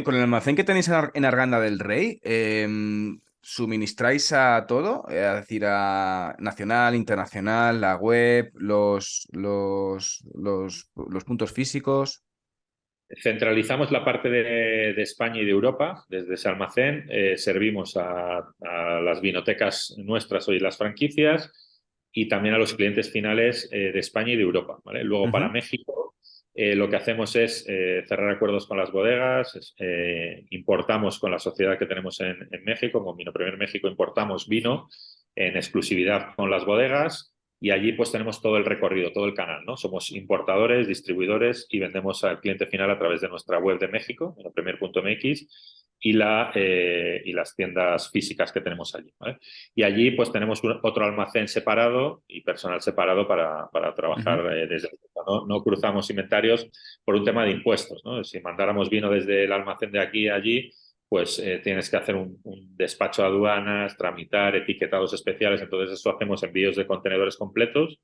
Con el almacén que tenéis en Arganda del Rey, ¿suministráis a todo? Es decir, a nacional, internacional, la web, los puntos físicos. Centralizamos la parte de España y de Europa desde ese almacén. Servimos a las vinotecas nuestras hoy, las franquicias, y también a los clientes finales de España y de Europa. ¿Vale? Luego, para Ujú, México, lo que hacemos es cerrar acuerdos con las bodegas, importamos con la sociedad que tenemos en México, con Vino Premier México, importamos vino en exclusividad con las bodegas. Y allí pues tenemos todo el recorrido, todo el canal, ¿no? Somos importadores, distribuidores y vendemos al cliente final a través de nuestra web de México, vinopremier.mx, y las tiendas físicas que tenemos allí, ¿vale? Y allí pues tenemos otro almacén separado y personal separado para trabajar ujú. desde... No cruzamos inventarios por un tema de impuestos, ¿no? Si mandáramos vino desde el almacén de aquí a allí, pues tienes que hacer un despacho de aduanas, tramitar etiquetados especiales. Entonces eso hacemos envíos de contenedores completos,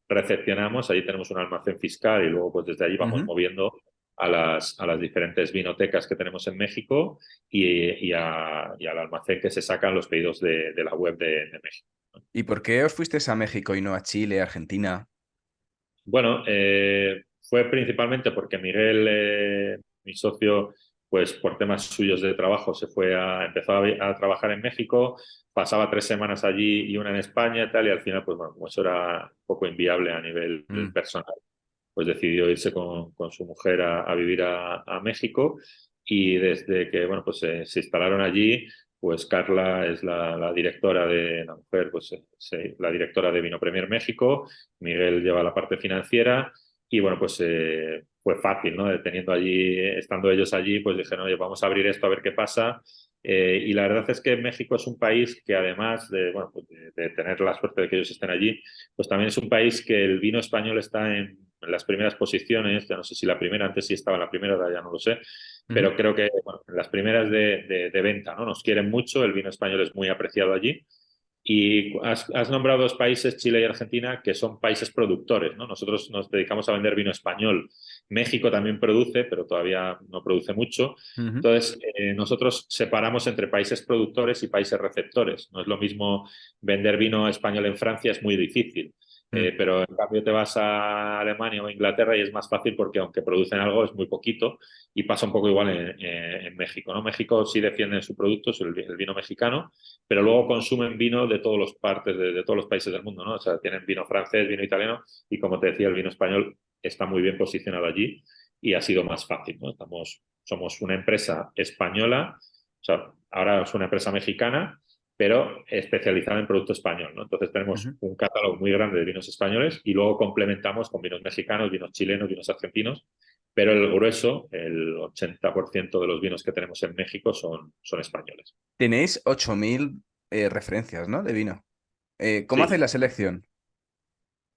recepcionamos, allí tenemos un almacén fiscal y luego pues desde allí vamos Ujú. moviendo a las diferentes vinotecas que tenemos en México y al almacén que se sacan los pedidos de la web de México. ¿Y por qué os fuisteis a México y no a Chile, Argentina? Bueno, fue principalmente porque Miguel, mi socio, pues por temas suyos de trabajo, empezó a trabajar en México, pasaba 3 semanas allí y una en España y tal, y al final, pues bueno, como eso era un poco inviable a nivel Mm. personal, pues decidió irse con su mujer a vivir a México, y desde que, bueno, pues se instalaron allí, pues Carla es la directora la mujer, pues la directora de Vino Premier México. Miguel lleva la parte financiera y bueno, pues fue fácil, ¿no? Teniendo allí, estando ellos allí, pues dijeron, oye, vamos a abrir esto a ver qué pasa. Y la verdad es que México es un país que además bueno, pues de tener la suerte de que ellos estén allí, pues también es un país que el vino español está en las primeras posiciones. Ya no sé si la primera, antes sí estaba en la primera, ahora ya no lo sé, Ujú. pero creo que bueno, en las primeras de venta, ¿no? Nos quieren mucho, el vino español es muy apreciado allí. Y has nombrado 2 países, Chile y Argentina, que son países productores, ¿no? Nosotros nos dedicamos a vender vino español. México también produce, pero todavía no produce mucho. Ujú. Entonces, nosotros separamos entre países productores y países receptores. No es lo mismo vender vino español en Francia, es muy difícil. Mm. Pero en cambio te vas a Alemania o Inglaterra y es más fácil porque aunque producen algo es muy poquito, y pasa un poco igual en México, ¿no? México sí defiende su producto, es el vino mexicano, pero luego consumen vino de todas las partes, de todos los países del mundo, ¿no? O sea, tienen vino francés, vino italiano, y como te decía, el vino español está muy bien posicionado allí y ha sido más fácil, ¿no? Somos una empresa española, o sea, ahora es una empresa mexicana, pero especializada en producto español, ¿no? Entonces tenemos Ujú. un catálogo muy grande de vinos españoles y luego complementamos con vinos mexicanos, vinos chilenos, vinos argentinos, pero el grueso, el 80% de los vinos que tenemos en México son españoles. Tenéis 8.000 referencias, ¿no? De vino. ¿Cómo hacéis Sí. la selección?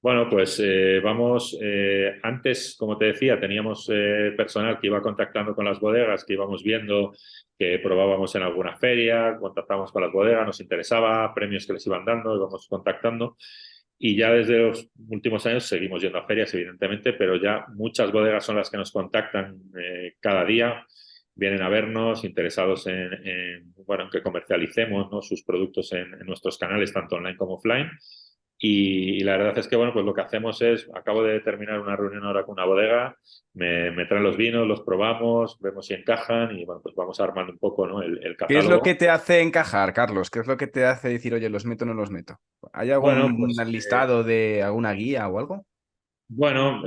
Bueno, pues vamos, antes, como te decía, teníamos personal que iba contactando con las bodegas, que íbamos viendo, que probábamos en alguna feria, contactábamos con las bodegas, nos interesaba, premios que les iban dando, íbamos contactando. Y ya desde los últimos años seguimos yendo a ferias, evidentemente, pero ya muchas bodegas son las que nos contactan cada día, vienen a vernos, interesados bueno, en que comercialicemos, ¿no? Sus productos en nuestros canales, tanto online como offline. Y la verdad es que, bueno, pues lo que hacemos es, acabo de terminar una reunión ahora con una bodega, me traen los vinos, los probamos, vemos si encajan y, bueno, pues vamos armando un poco, ¿no? el ¿Qué es lo que catálogo. te hace encajar, Carlos? ¿Qué es lo que te hace decir, oye, los meto o no los meto? ¿Hay Bueno, algún pues listado de alguna guía o algo? bueno,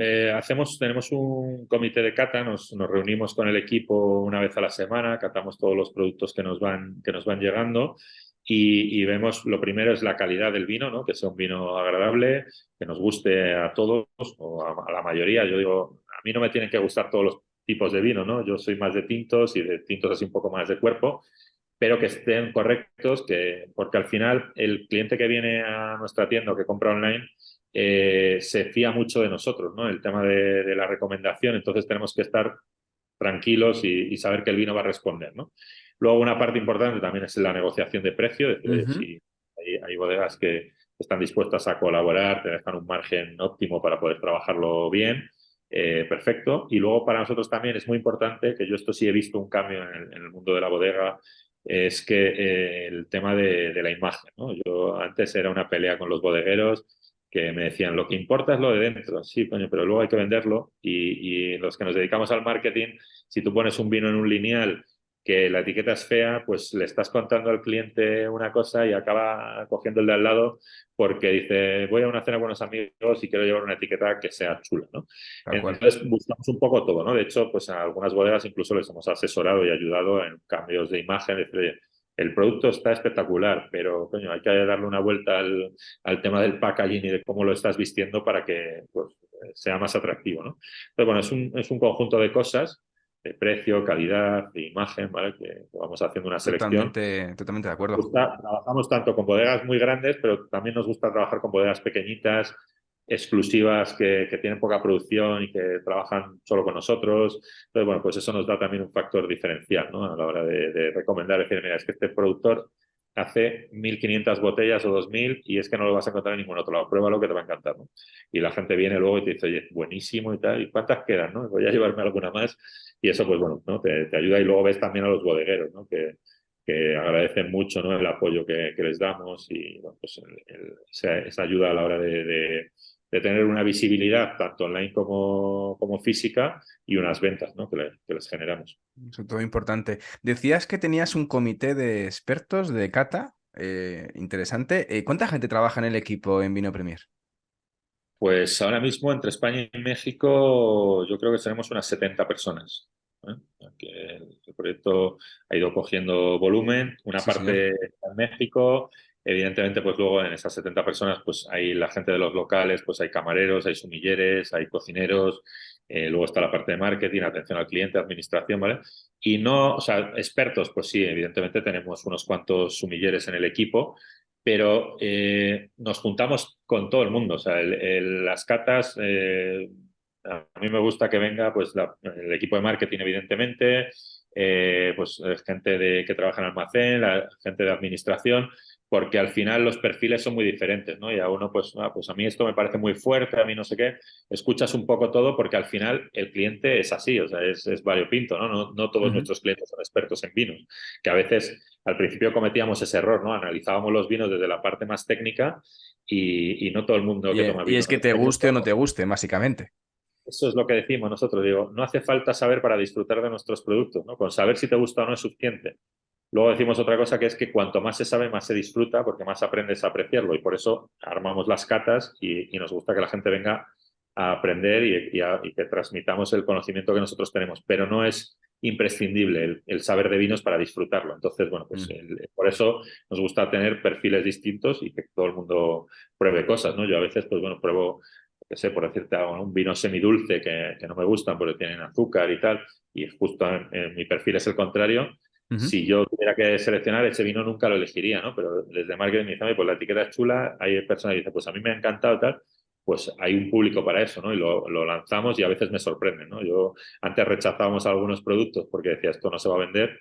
tenemos un comité de cata, nos reunimos con el equipo una vez a la semana, catamos todos los productos que nos van llegando, y vemos, lo primero es la calidad del vino, ¿no? Que sea un vino agradable, que nos guste a todos o a la mayoría. Yo digo, a mí no me tienen que gustar todos los tipos de vino, ¿no? Yo soy más de tintos y de tintos así un poco más de cuerpo, pero que estén correctos, porque al final el cliente que viene a nuestra tienda o que compra online se fía mucho de nosotros, ¿no? El tema de la recomendación, entonces tenemos que estar tranquilos y saber que el vino va a responder, ¿no? Luego una parte importante también es la negociación de precio, es decir, oye, Ujú. si hay bodegas que están dispuestas a colaborar, te dejan un margen óptimo para poder trabajarlo bien, perfecto. Y luego para nosotros también es muy importante, que yo esto sí he visto un cambio en el mundo de la bodega, es que el tema de la imagen, ¿no? Yo antes era una pelea con los bodegueros que me decían, lo que importa es lo de dentro. Sí, coño, pero luego hay que venderlo y los que nos dedicamos al marketing, si tú pones un vino en un lineal que la etiqueta es fea, pues le estás contando al cliente una cosa y acaba cogiendo el de al lado porque dice, voy a una cena con unos amigos y quiero llevar una etiqueta que sea chula, ¿no? Tal cual. Entonces buscamos un poco todo, ¿no? De hecho, pues a algunas bodegas incluso les hemos asesorado y ayudado en cambios de imagen, decir, oye, el producto está espectacular, pero coño, hay que darle una vuelta al tema del packaging y de cómo lo estás vistiendo para que pues, sea más atractivo, ¿no? Entonces, bueno, es un conjunto de cosas, de precio, calidad, de imagen, ¿vale? Que vamos haciendo una selección. Totalmente, totalmente de acuerdo. Trabajamos tanto con bodegas muy grandes, pero también nos gusta trabajar con bodegas pequeñitas, exclusivas, que tienen poca producción y que trabajan solo con nosotros. Entonces, bueno, pues eso nos da también un factor diferencial, ¿no? A la hora de recomendar, decir, mira, es que este productor hace 1.500 botellas o 2.000 y es que no lo vas a encontrar en ningún otro lado. Pruébalo que te va a encantar, ¿no? Y la gente viene luego y te dice, oye, buenísimo y tal, ¿y cuántas quedan, no? Voy a llevarme alguna más. Y eso, pues bueno, ¿no? Te ayuda y luego ves también a los bodegueros, ¿no? Que agradecen mucho, ¿no? El apoyo que les damos y bueno, pues esa ayuda a la hora de tener una visibilidad tanto online como física y unas ventas, ¿no? Que les generamos. Eso es todo importante. Decías que tenías un comité de expertos de cata. Interesante. ¿Cuánta gente trabaja en el equipo en Vino Premier? Pues ahora mismo entre España y México yo creo que seremos unas 70 personas, ¿eh? Que el proyecto ha ido cogiendo volumen, una Sí, señor. parte está en México, evidentemente pues luego en esas 70 personas pues hay la gente de los locales, pues hay camareros, hay sumilleres, hay cocineros, luego está la parte de marketing, atención al cliente, administración, ¿vale? Y no, o sea, expertos, pues sí, evidentemente tenemos unos cuantos sumilleres en el equipo, pero nos juntamos con todo el mundo. O sea, las catas, a mí me gusta que venga pues el equipo de marketing, evidentemente, pues gente que trabaja en almacén, la gente de administración, porque al final los perfiles son muy diferentes, ¿no? Y a uno, pues a mí esto me parece muy fuerte, a mí no sé qué. Escuchas un poco todo porque al final el cliente es así, o sea, es variopinto, ¿no? No todos Ujú. nuestros clientes son expertos en vinos, que a veces al principio cometíamos ese error, ¿no? Analizábamos los vinos desde la parte más técnica y no todo el mundo que toma Y vino es que es te guste o no técnico. te guste, básicamente. Eso es lo que decimos nosotros, digo, no hace falta saber para disfrutar de nuestros productos, ¿no? Con saber si te gusta o no es suficiente. Luego decimos otra cosa que es que cuanto más se sabe, más se disfruta porque más aprendes a apreciarlo y por eso armamos las catas y nos gusta que la gente venga a aprender y que transmitamos el conocimiento que nosotros tenemos, pero no es imprescindible el saber de vinos para disfrutarlo. Entonces, bueno, pues Mm. por eso nos gusta tener perfiles distintos y que todo el mundo pruebe cosas, ¿no? Yo a veces, pues bueno, pruebo, qué sé, por decirte algo, ¿no? Un vino semidulce que no me gustan porque tienen azúcar y tal, y justo en mi perfil es el contrario. Ujú. Si yo tuviera que seleccionar ese vino nunca lo elegiría, ¿no? Pero desde marketing me dicen, "Oye, pues la etiqueta es chula", hay personas que dicen, pues a mí me ha encantado tal, pues hay un público para eso, ¿no? Y lo lanzamos y a veces me sorprende, ¿no? Yo antes rechazábamos algunos productos porque decía, esto no se va a vender,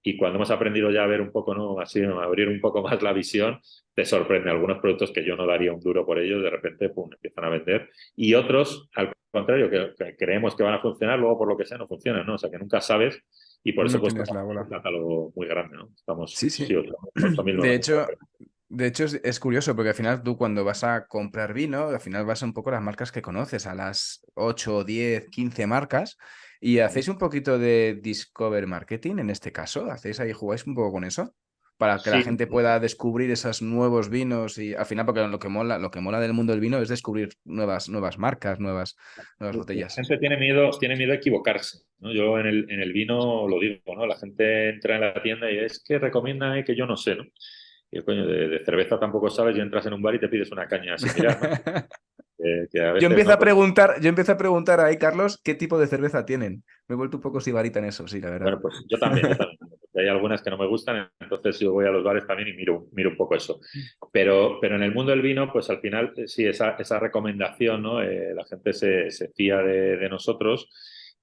y cuando hemos aprendido ya a ver un poco, ¿no? Así, a abrir un poco más la visión, te sorprende. Algunos productos que yo no daría un duro por ellos, de repente, pum, empiezan a vender. Y otros, al contrario, que creemos que van a funcionar, luego por lo que sea no funcionan, ¿no? O sea, que nunca sabes y por eso No pues tienes tenemos la un bola. catálogo muy grande, ¿no? Estamos, Sí, sí, sí. 8.000, De 9.000. hecho, de hecho es curioso porque al final tú cuando vas a comprar vino, al final vas a un poco a las marcas que conoces, a las 8, 10, 15 marcas y hacéis un poquito de discover marketing en este caso, hacéis ahí, jugáis un poco con eso para que la Sí, gente pueda descubrir esos nuevos vinos y al final porque lo que mola del mundo del vino es descubrir nuevas marcas, nuevas la botellas. gente tiene miedo a equivocarse, ¿no? Yo en el vino lo digo, ¿no? La gente entra en la tienda y es que recomienda que yo no sé, ¿no? Y coño, de cerveza tampoco sabes y entras en un bar y te pides una caña sin mirar, ¿no? que a veces, ¿no? Pues, Yo empiezo a preguntar ahí, Carlos, qué tipo de cerveza tienen. Me he vuelto un poco sibarita en eso, sí, la verdad. bueno, pues yo también. Porque hay algunas que no me gustan, entonces yo voy a los bares también y miro un poco eso. Pero en el mundo del vino, pues al final, sí, esa recomendación, ¿no? La gente se fía de nosotros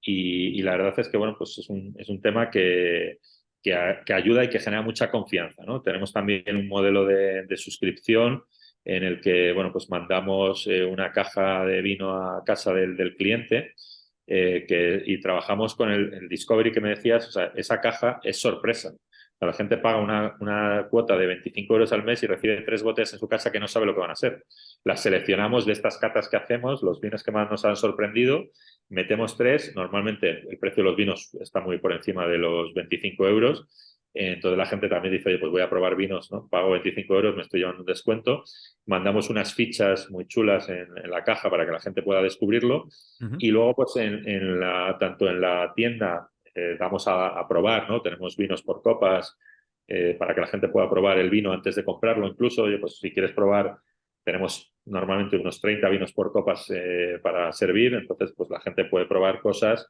y la verdad es que, bueno, pues es un tema que ayuda y que genera mucha confianza, ¿no? Tenemos también un modelo de suscripción en el que, bueno, pues mandamos una caja de vino a casa del cliente y trabajamos con el Discovery que me decías, o sea, esa caja es sorpresa. O sea, la gente paga una cuota de 25 euros al mes y recibe 3 botellas en su casa que no sabe lo que van a ser. Las seleccionamos de estas catas que hacemos, los vinos que más nos han sorprendido, metemos 3, normalmente el precio de los vinos está muy por encima de los 25 euros, entonces la gente también dice, oye, pues voy a probar vinos, ¿no? Pago 25 euros, me estoy llevando un descuento, mandamos unas fichas muy chulas en la caja para que la gente pueda descubrirlo Ujú. y luego, pues, tanto en la tienda damos a probar, ¿no? Tenemos vinos por copas para que la gente pueda probar el vino antes de comprarlo. Incluso, oye, pues si quieres probar, tenemos normalmente unos 30 vinos por copas para servir. Entonces, pues la gente puede probar cosas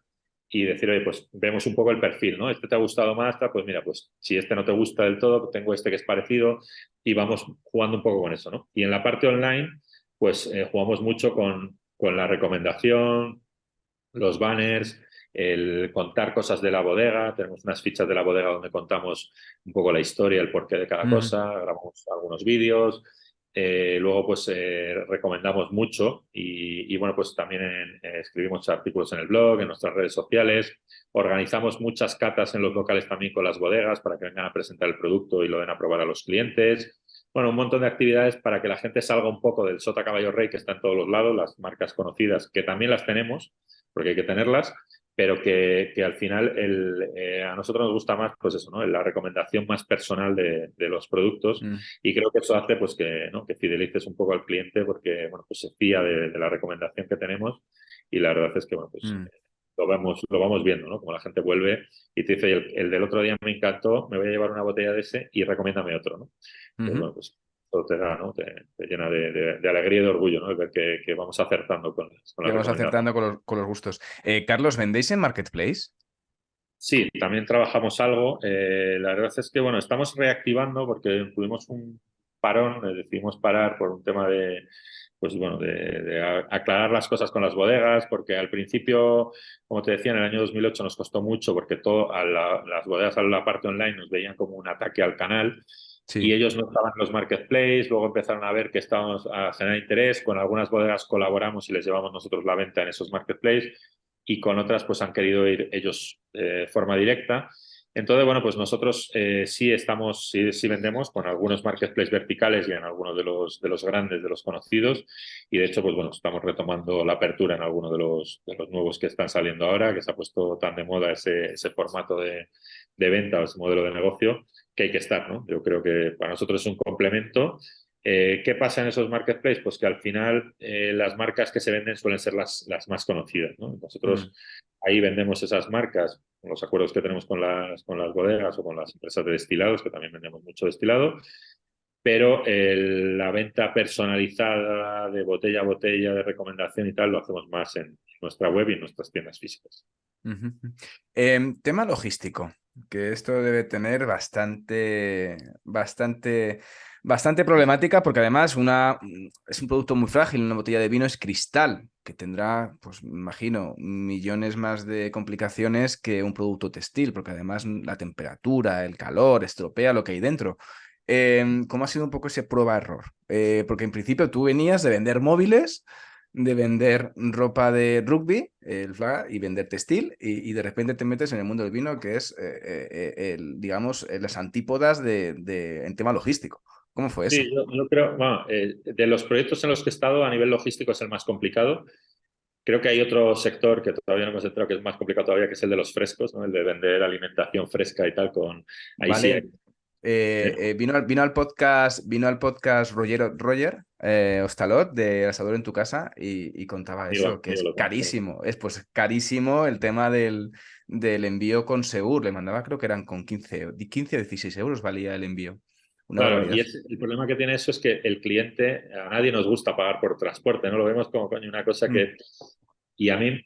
y decir, oye, pues vemos un poco el perfil, ¿no? Este te ha gustado más, pues mira, pues si este no te gusta del todo, tengo este que es parecido y vamos jugando un poco con eso, ¿no? Y en la parte online, pues jugamos mucho con la recomendación, los banners, el contar cosas de la bodega. Tenemos unas fichas de la bodega donde contamos un poco la historia, el porqué de cada Ujú. cosa, grabamos algunos vídeos. Luego, pues recomendamos mucho y bueno, pues también escribimos artículos en el blog, en nuestras redes sociales. Organizamos muchas catas en los locales también con las bodegas para que vengan a presentar el producto y lo den a probar a los clientes. Bueno, un montón de actividades para que la gente salga un poco del sota caballo rey que está en todos los lados, las marcas conocidas, que también las tenemos, porque hay que tenerlas, pero que al final a nosotros nos gusta más, pues eso, ¿no? La recomendación más personal de los productos Mm. y creo que eso hace pues que, ¿no? Que fidelices un poco al cliente porque, bueno, pues se fía de la recomendación que tenemos y la verdad es que, bueno, pues Mm. lo vamos viendo, ¿no? Como la gente vuelve y te dice, el del otro día me encantó, me voy a llevar una botella de ese y recomiéndame otro, ¿no? Entonces, Ujú. bueno, pues todo te da, ¿no? Te llena de alegría y de orgullo, ¿no? El ver que vamos acertando con Que la vamos recomendación. acertando con los gustos. Carlos, ¿vendéis en Marketplace? Sí, también trabajamos algo. La verdad es que, bueno, estamos reactivando porque tuvimos un parón, decidimos parar por un tema pues bueno, aclarar las cosas con las bodegas, porque al principio, como te decía, en el año 2008 nos costó mucho porque las bodegas a la parte online nos veían como un ataque al canal y Sí. ellos no estaban en los marketplaces, luego empezaron a ver que estábamos a generar interés, con algunas bodegas colaboramos y les llevamos nosotros la venta en esos marketplaces y con otras pues han querido ir ellos de forma directa. Entonces, bueno, pues nosotros sí vendemos con algunos marketplaces verticales y en algunos de los grandes, de los conocidos. Y de hecho, pues bueno, estamos retomando la apertura en algunos de los nuevos que están saliendo ahora, que se ha puesto tan de moda ese formato de venta o ese modelo de negocio, que hay que estar, ¿no? Yo creo que para nosotros es un complemento. ¿Qué pasa en esos marketplaces? Pues que al final las marcas que se venden suelen ser las más conocidas, ¿no? Mm. Nosotros ahí vendemos esas marcas, con los acuerdos que tenemos con las bodegas o con las empresas de destilados, que también vendemos mucho destilado, pero la venta personalizada de botella a botella, de recomendación y tal, lo hacemos más en nuestra web y en nuestras tiendas físicas. Ujú. Tema logístico, que esto debe tener bastante problemática porque además es un producto muy frágil, una botella de vino es cristal, que tendrá, pues me imagino, millones más de complicaciones que un producto textil, porque además la temperatura, el calor, estropea lo que hay dentro. ¿Cómo ha sido un poco ese prueba-error? Porque en principio tú venías de vender móviles, de vender ropa de rugby, el flag, y vender textil, y de repente te metes en el mundo del vino, que es, digamos, las antípodas en tema logístico. ¿Cómo fue Sí, eso? yo creo, bueno, de los proyectos en los que he estado a nivel logístico es el más complicado. Creo que hay otro sector que todavía no hemos entrado que es más complicado todavía, que es el de los frescos, ¿no? El de vender alimentación fresca y tal. Ahí sí hay. Vale. Vino al podcast Roger Ostalot de Asador en tu casa y contaba eso, que Amigo, es lo conozco. carísimo. Es pues carísimo el tema del envío con Segur. Le mandaba, creo que eran con 15 o 16 euros valía el envío. Una Claro, barbaridad. y el problema que tiene eso es que el cliente, a nadie nos gusta pagar por transporte, ¿no? Lo vemos como coño, una cosa Mm, que... Y a mí,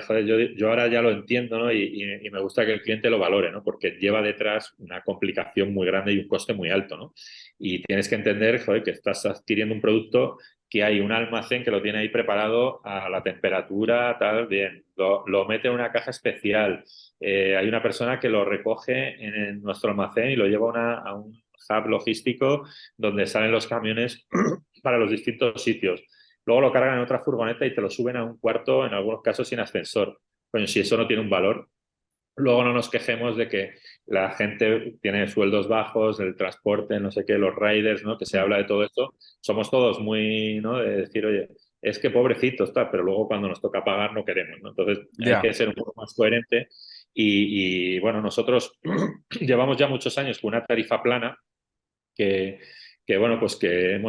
joder, yo ahora ya lo entiendo, ¿no? Y me gusta que el cliente lo valore, ¿no? Porque lleva detrás una complicación muy grande y un coste muy alto, ¿no? Y tienes que entender, joder, que estás adquiriendo un producto que hay un almacén que lo tiene ahí preparado a la temperatura, tal, bien. Lo mete en una caja especial. Hay una persona que lo recoge en nuestro almacén y lo lleva a un hub logístico donde salen los camiones para los distintos sitios. Luego lo cargan en otra furgoneta y te lo suben a un cuarto, en algunos casos sin ascensor. Bueno, si eso no tiene un valor, luego no nos quejemos de que la gente tiene sueldos bajos, el transporte, no sé qué, los riders, ¿no? Que se mm. habla de todo esto. Somos todos muy, ¿no? De decir, oye, es que pobrecitos, está, pero luego cuando nos toca pagar no queremos, ¿no? Entonces hay Ya. que ser un poco más coherente bueno, nosotros llevamos ya muchos años con una tarifa plana que, bueno, pues que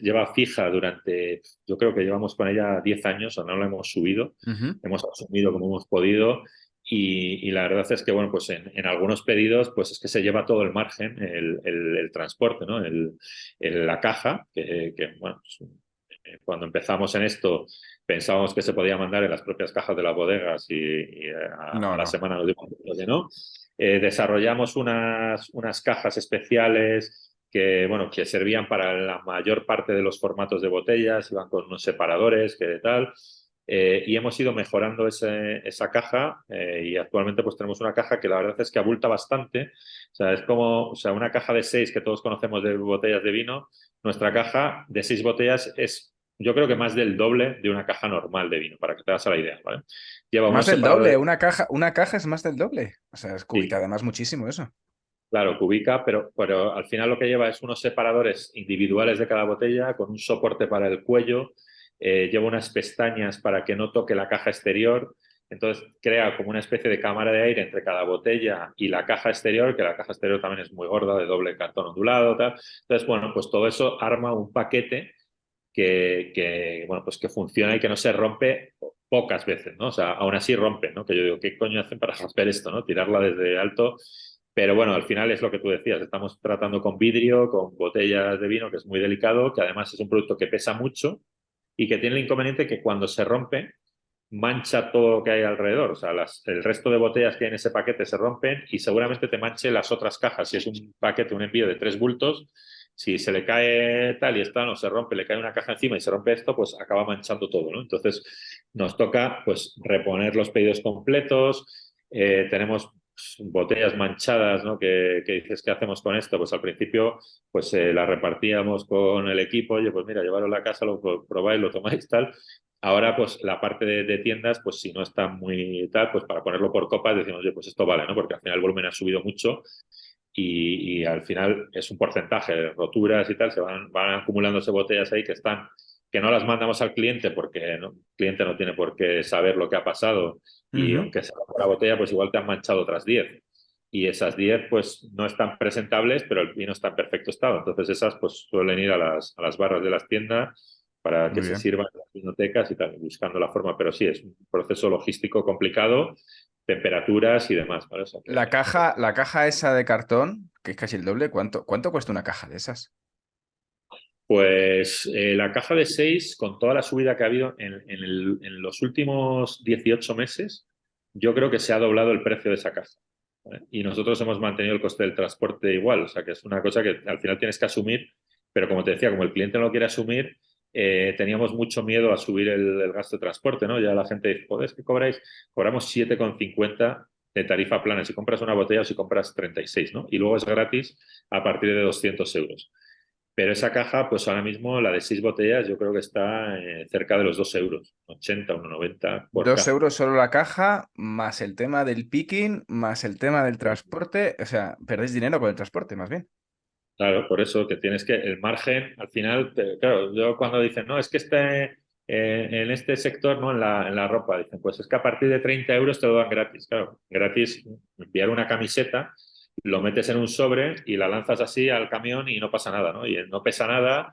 lleva fija durante, yo creo que llevamos con ella 10 años o no la hemos subido, Ujú. hemos asumido como hemos podido y la verdad es que, bueno, pues en algunos pedidos, pues es que se lleva todo el margen, el transporte, ¿no? La caja, bueno, pues, cuando empezamos en esto pensábamos que se podía mandar en las propias cajas de las bodegas y No, a la no. semana nos dimos cuenta que no. Desarrollamos unas cajas especiales que servían para la mayor parte de los formatos de botellas, iban con unos separadores, que tal, y hemos ido mejorando esa caja y actualmente pues tenemos una caja que la verdad es que abulta bastante, o sea, es como, o sea, una caja de 6 que todos conocemos de botellas de vino, nuestra caja de 6 botellas es, yo creo que más del doble de una caja normal de vino, para que te hagas a la idea, ¿vale? Lleva Más unos del doble, separadores, una caja es más del doble. O sea, es cúbica sí, además muchísimo eso. claro, cubica, pero al final lo que lleva es unos separadores individuales de cada botella con un soporte para el cuello, lleva unas pestañas para que no toque la caja exterior, entonces crea como una especie de cámara de aire entre cada botella y la caja exterior, que la caja exterior también es muy gorda, de doble cartón ondulado, tal. Entonces, bueno, pues todo eso arma un paquete bueno, pues que funciona y que no se rompe pocas veces, ¿no? O sea, aún así rompe, ¿no? Que yo digo, ¿qué coño hacen para romper esto, ¿no? Tirarla desde alto. Pero bueno, al final es lo que tú decías, estamos tratando con vidrio, con botellas de vino, que es muy delicado, que además es un producto que pesa mucho y que tiene el inconveniente que cuando se rompe, mancha todo lo que hay alrededor. O sea, el resto de botellas que hay en ese paquete se rompen y seguramente te manche las otras cajas. Si es un paquete, un envío de 3 bultos, si se le cae tal y esta no se rompe, le cae una caja encima y se rompe esto, pues acaba manchando todo, ¿no? Entonces nos toca pues reponer los pedidos completos. Tenemos botellas manchadas, ¿no? Que dices, ¿qué hacemos con esto? Pues al principio pues la repartíamos con el equipo, oye, pues mira, llevarlo a la casa, lo probáis, lo tomáis, tal. Ahora, pues la parte de tiendas, pues si no está muy tal, pues para ponerlo por copas decimos, oye, pues esto vale, ¿no? Porque al final el volumen ha subido mucho y al final es un porcentaje de roturas y tal, van acumulándose botellas ahí que no las mandamos al cliente porque el cliente no tiene por qué saber lo que ha pasado y Ujú. aunque se la botella, pues igual te han manchado otras 10 y esas 10 pues no están presentables, pero el vino está en perfecto estado. Entonces esas pues suelen ir a las barras de las tiendas para que Muy se bien. sirvan en las vinotecas y tal, buscando la forma. Pero sí, es un proceso logístico complicado, temperaturas y demás, ¿vale? O sea La caja esa de cartón, que es casi el doble, ¿cuánto cuesta una caja de esas? pues la caja de 6 con toda la subida que ha habido en los últimos 18 meses, yo creo que se ha doblado el precio de esa caja. ¿Vale? Y nosotros hemos mantenido el coste del transporte igual, o sea que es una cosa que al final tienes que asumir, pero como te decía, como el cliente no lo quiere asumir, teníamos mucho miedo a subir el gasto de transporte, ¿no? Ya la gente dice, joder, es que cobramos 7,50 de tarifa plana si compras una botella o si compras 36, ¿no? Y luego es gratis a partir de 200 euros. Pero esa caja, pues ahora mismo la de 6 botellas, yo creo que está cerca de los 2 euros, 80, 1,90 por 2 € caja. solo la caja, más el tema del picking, más el tema del transporte. O sea, perdéis dinero con el transporte, más bien. Claro, por eso que tienes que, el margen, al final, claro, yo cuando dicen, no, es que en este sector, no, en la ropa, dicen, pues es que a partir de 30 euros te lo dan gratis. Claro, gratis, enviar una camiseta, lo metes en un sobre y la lanzas así al camión y no pasa nada, ¿no? Y no pesa nada,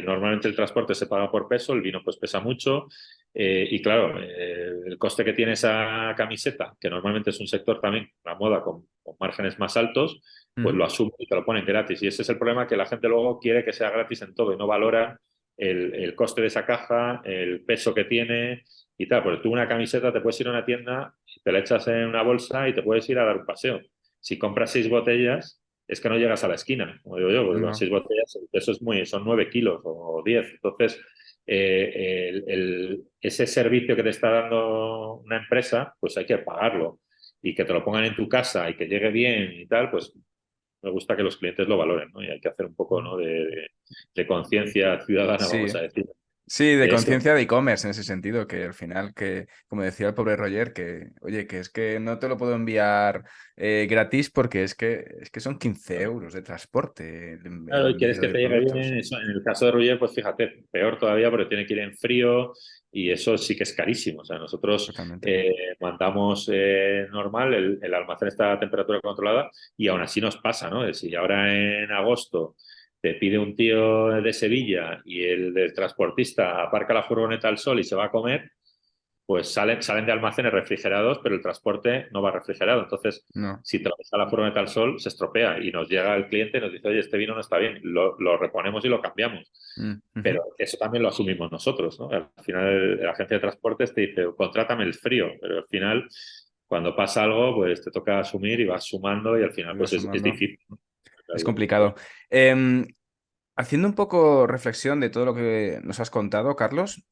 normalmente el transporte se paga por peso, el vino pues pesa mucho. Y claro, el coste que tiene esa camiseta, que normalmente es un sector también, la moda, con márgenes más altos, pues Ujú. lo asumen y te lo ponen gratis. Y ese es el problema, que la gente luego quiere que sea gratis en todo y no valora el coste de esa caja, el peso que tiene y tal. Porque tú una camiseta te puedes ir a una tienda, te la echas en una bolsa y te puedes ir a dar un paseo. Si compras 6 botellas, es que no llegas a la esquina, como digo yo, porque con No, 6 botellas el peso son 9 kilos o 10. Entonces, ese servicio que te está dando una empresa, pues hay que pagarlo. Y que te lo pongan en tu casa y que llegue bien y tal, pues me gusta que los clientes lo valoren, ¿no? Y hay que hacer un poco, ¿no?, de conciencia ciudadana, sí. vamos a decir, Sí, de de esto. conciencia de e-commerce en ese sentido, que al final, que como decía el pobre Roger, que oye, que es que no te lo puedo enviar gratis porque es que son 15 euros de transporte el Claro, y quieres envío que del te llegue producto. bien. Eso, en el caso de Ruller, pues fíjate, peor todavía porque tiene que ir en frío y eso sí que es carísimo. O sea, nosotros Totalmente. mandamos normal, el almacén está a temperatura controlada y aún así nos pasa, ¿no? Si ahora en agosto te pide un tío de Sevilla y el del transportista aparca la furgoneta al sol y se va a comer, pues salen de almacenes refrigerados, pero el transporte no va refrigerado. Entonces, No. si te lo deja la furgoneta al sol, se estropea y nos llega el cliente y nos dice, oye, este vino no está bien, lo reponemos y lo cambiamos. Mm, ujú. Pero eso también lo asumimos nosotros, ¿no? Al final, la agencia de transportes te dice, contrátame el frío, pero al final, cuando pasa algo, pues te toca asumir y vas sumando y al final, Iba pues es sumando. difícil, ¿no? Es complicado. Em, Haciendo un poco reflexión de todo lo que nos has contado, Carlos,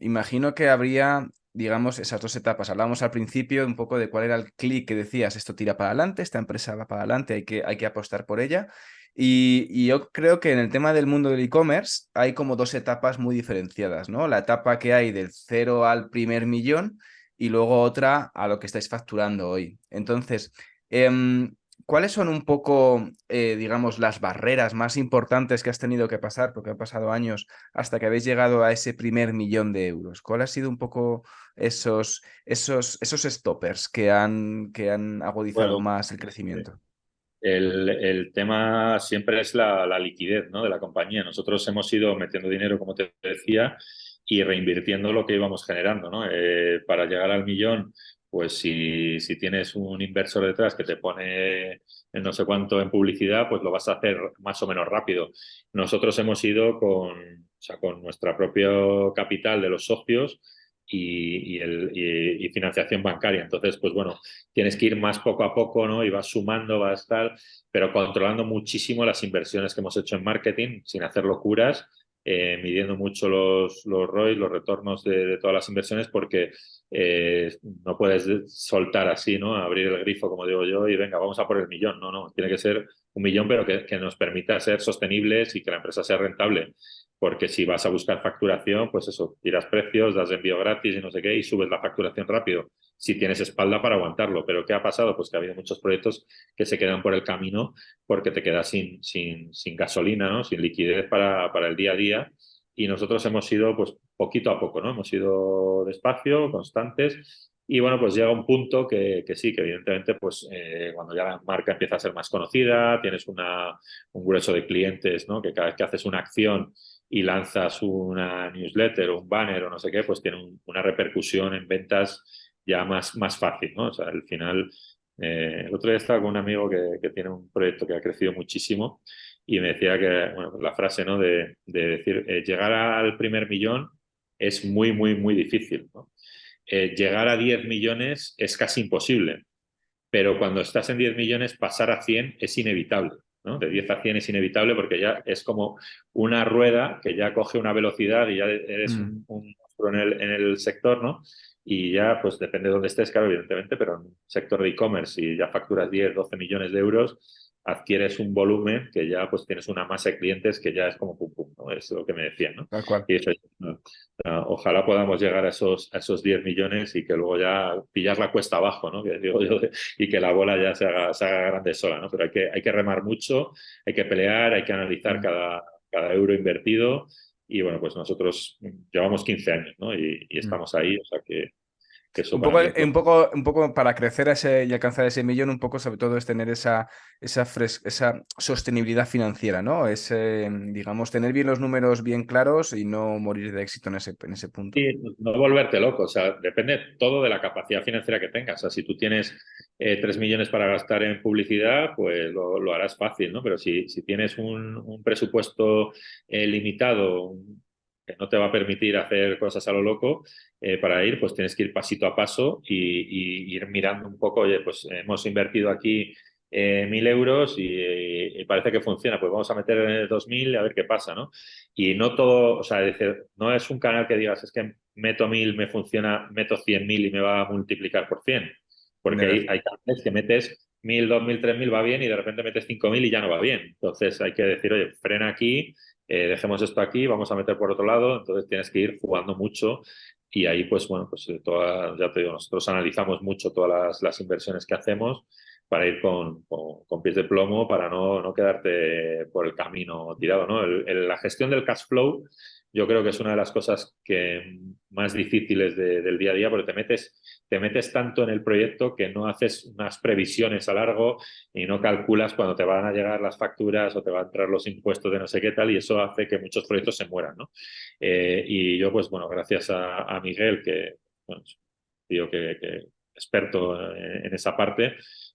imagino que habría, digamos, esas dos etapas. Hablábamos al principio un poco de cuál era el clic que decías, esto tira para adelante, esta empresa va para adelante, hay que apostar por ella. Y yo creo que en el tema del mundo del e-commerce hay como dos etapas muy diferenciadas, ¿no? La etapa que hay del cero al primer millón y luego otra a lo que estáis facturando hoy. Entonces, ¿cuáles son un poco, digamos, las barreras más importantes que has tenido que pasar, porque han pasado años, hasta que habéis llegado a ese primer millón de euros? ¿Cuál ha sido un poco esos stoppers que han agudizado Bueno, más el crecimiento? el tema siempre es la liquidez, ¿no?, de la compañía. Nosotros hemos ido metiendo dinero, como te decía, y reinvirtiendo lo que íbamos generando, ¿no? Para llegar al millón, pues si tienes un inversor detrás que te pone en no sé cuánto en publicidad, pues lo vas a hacer más o menos rápido. Nosotros hemos ido con nuestro propio capital de los socios y financiación bancaria. Entonces, pues bueno, tienes que ir más poco a poco, ¿no? Y vas sumando, vas tal, pero controlando muchísimo las inversiones que hemos hecho en marketing, sin hacer locuras, midiendo mucho los ROI, los retornos de todas las inversiones, porque no puedes soltar así, ¿no? Abrir el grifo, como digo yo, y venga, vamos a por el millón. No, no, tiene que ser un millón, pero que nos permita ser sostenibles y que la empresa sea rentable. Porque si vas a buscar facturación, pues eso, tiras precios, das envío gratis y no sé qué, y subes la facturación rápido si tienes espalda para aguantarlo. Pero ¿qué ha pasado? Pues que ha habido muchos proyectos que se quedan por el camino porque te quedas sin gasolina, ¿no? Sin liquidez para el día a día. Y nosotros hemos ido pues poquito a poco, ¿no? Hemos ido despacio, constantes. Y bueno, pues llega un punto que sí, que evidentemente, pues cuando ya la marca empieza a ser más conocida, tienes un grueso de clientes, ¿no? Que cada vez que haces una acción y lanzas una newsletter o un banner o no sé qué, pues tiene una repercusión en ventas ya más fácil, ¿no? O sea, al final, el otro día estaba con un amigo que tiene un proyecto que ha crecido muchísimo y me decía que, bueno, la frase, ¿no?, de decir, llegar al primer millón es muy, muy, muy difícil, ¿no? Llegar a 10 millones es casi imposible, pero cuando estás en 10 millones, pasar a 100 es inevitable, ¿no? De 10 a 100 es inevitable porque ya es como una rueda que ya coge una velocidad y ya eres Mm. un monstruo en el sector, ¿no? Y ya, pues depende de dónde estés, claro, evidentemente, pero en un sector de e-commerce, si ya facturas 10, 12 millones de euros, adquieres un volumen que ya pues tienes una masa de clientes que ya es como pum pum, ¿no? Es lo que me decían, ¿no? Tal cual. Y eso, ¿no? Ojalá podamos llegar a esos 10 millones y que luego ya pillar la cuesta abajo, ¿no? Que digo yo, y que la bola ya se haga grande sola, ¿no? Pero hay que remar mucho, hay que pelear, hay que analizar Mm. cada euro invertido y bueno, pues nosotros llevamos 15 años, ¿no? Y Mm. estamos ahí, o sea que eso para mí es Un poco para crecer y alcanzar ese millón, un poco sobre todo es tener esa sostenibilidad financiera, ¿no? Digamos, tener bien los números bien claros y no morir de éxito en ese punto. sí, no volverte loco, o sea, depende todo de la capacidad financiera que tengas. O sea, si tú tienes 3 millones para gastar en publicidad, pues lo harás fácil, ¿no? Pero si tienes un presupuesto limitado que no te va a permitir hacer cosas a lo loco, para ir, pues tienes que ir pasito a paso y ir mirando un poco, oye, pues hemos invertido aquí 1.000 euros y parece que funciona, pues vamos a meter 2.000 a ver qué pasa, ¿no? Y no todo, o sea, decir, no es un canal que digas, es que meto 1.000, me funciona, meto 100.000 y me va a multiplicar por 100. Porque Ya, hay canales que metes 1.000, 2.000, 3.000 va bien y de repente metes 5.000 y ya no va bien. Entonces hay que decir, oye, frena aquí, dejemos esto aquí, vamos a meter por otro lado. Entonces tienes que ir jugando mucho y ahí, pues bueno, pues ya te digo, nosotros analizamos mucho todas las inversiones que hacemos para ir con pies de plomo, para no quedarte por el camino tirado, ¿no? La gestión del cash flow yo creo que es una de las cosas más difíciles del día a día, porque te metes tanto en el proyecto que no haces unas previsiones a largo y no calculas cuando te van a llegar las facturas o te van a entrar los impuestos de no sé qué tal, y eso hace que muchos proyectos se mueran, ¿no? Y yo, pues bueno, gracias a Miguel, que bueno, es un tío que experto en esa parte,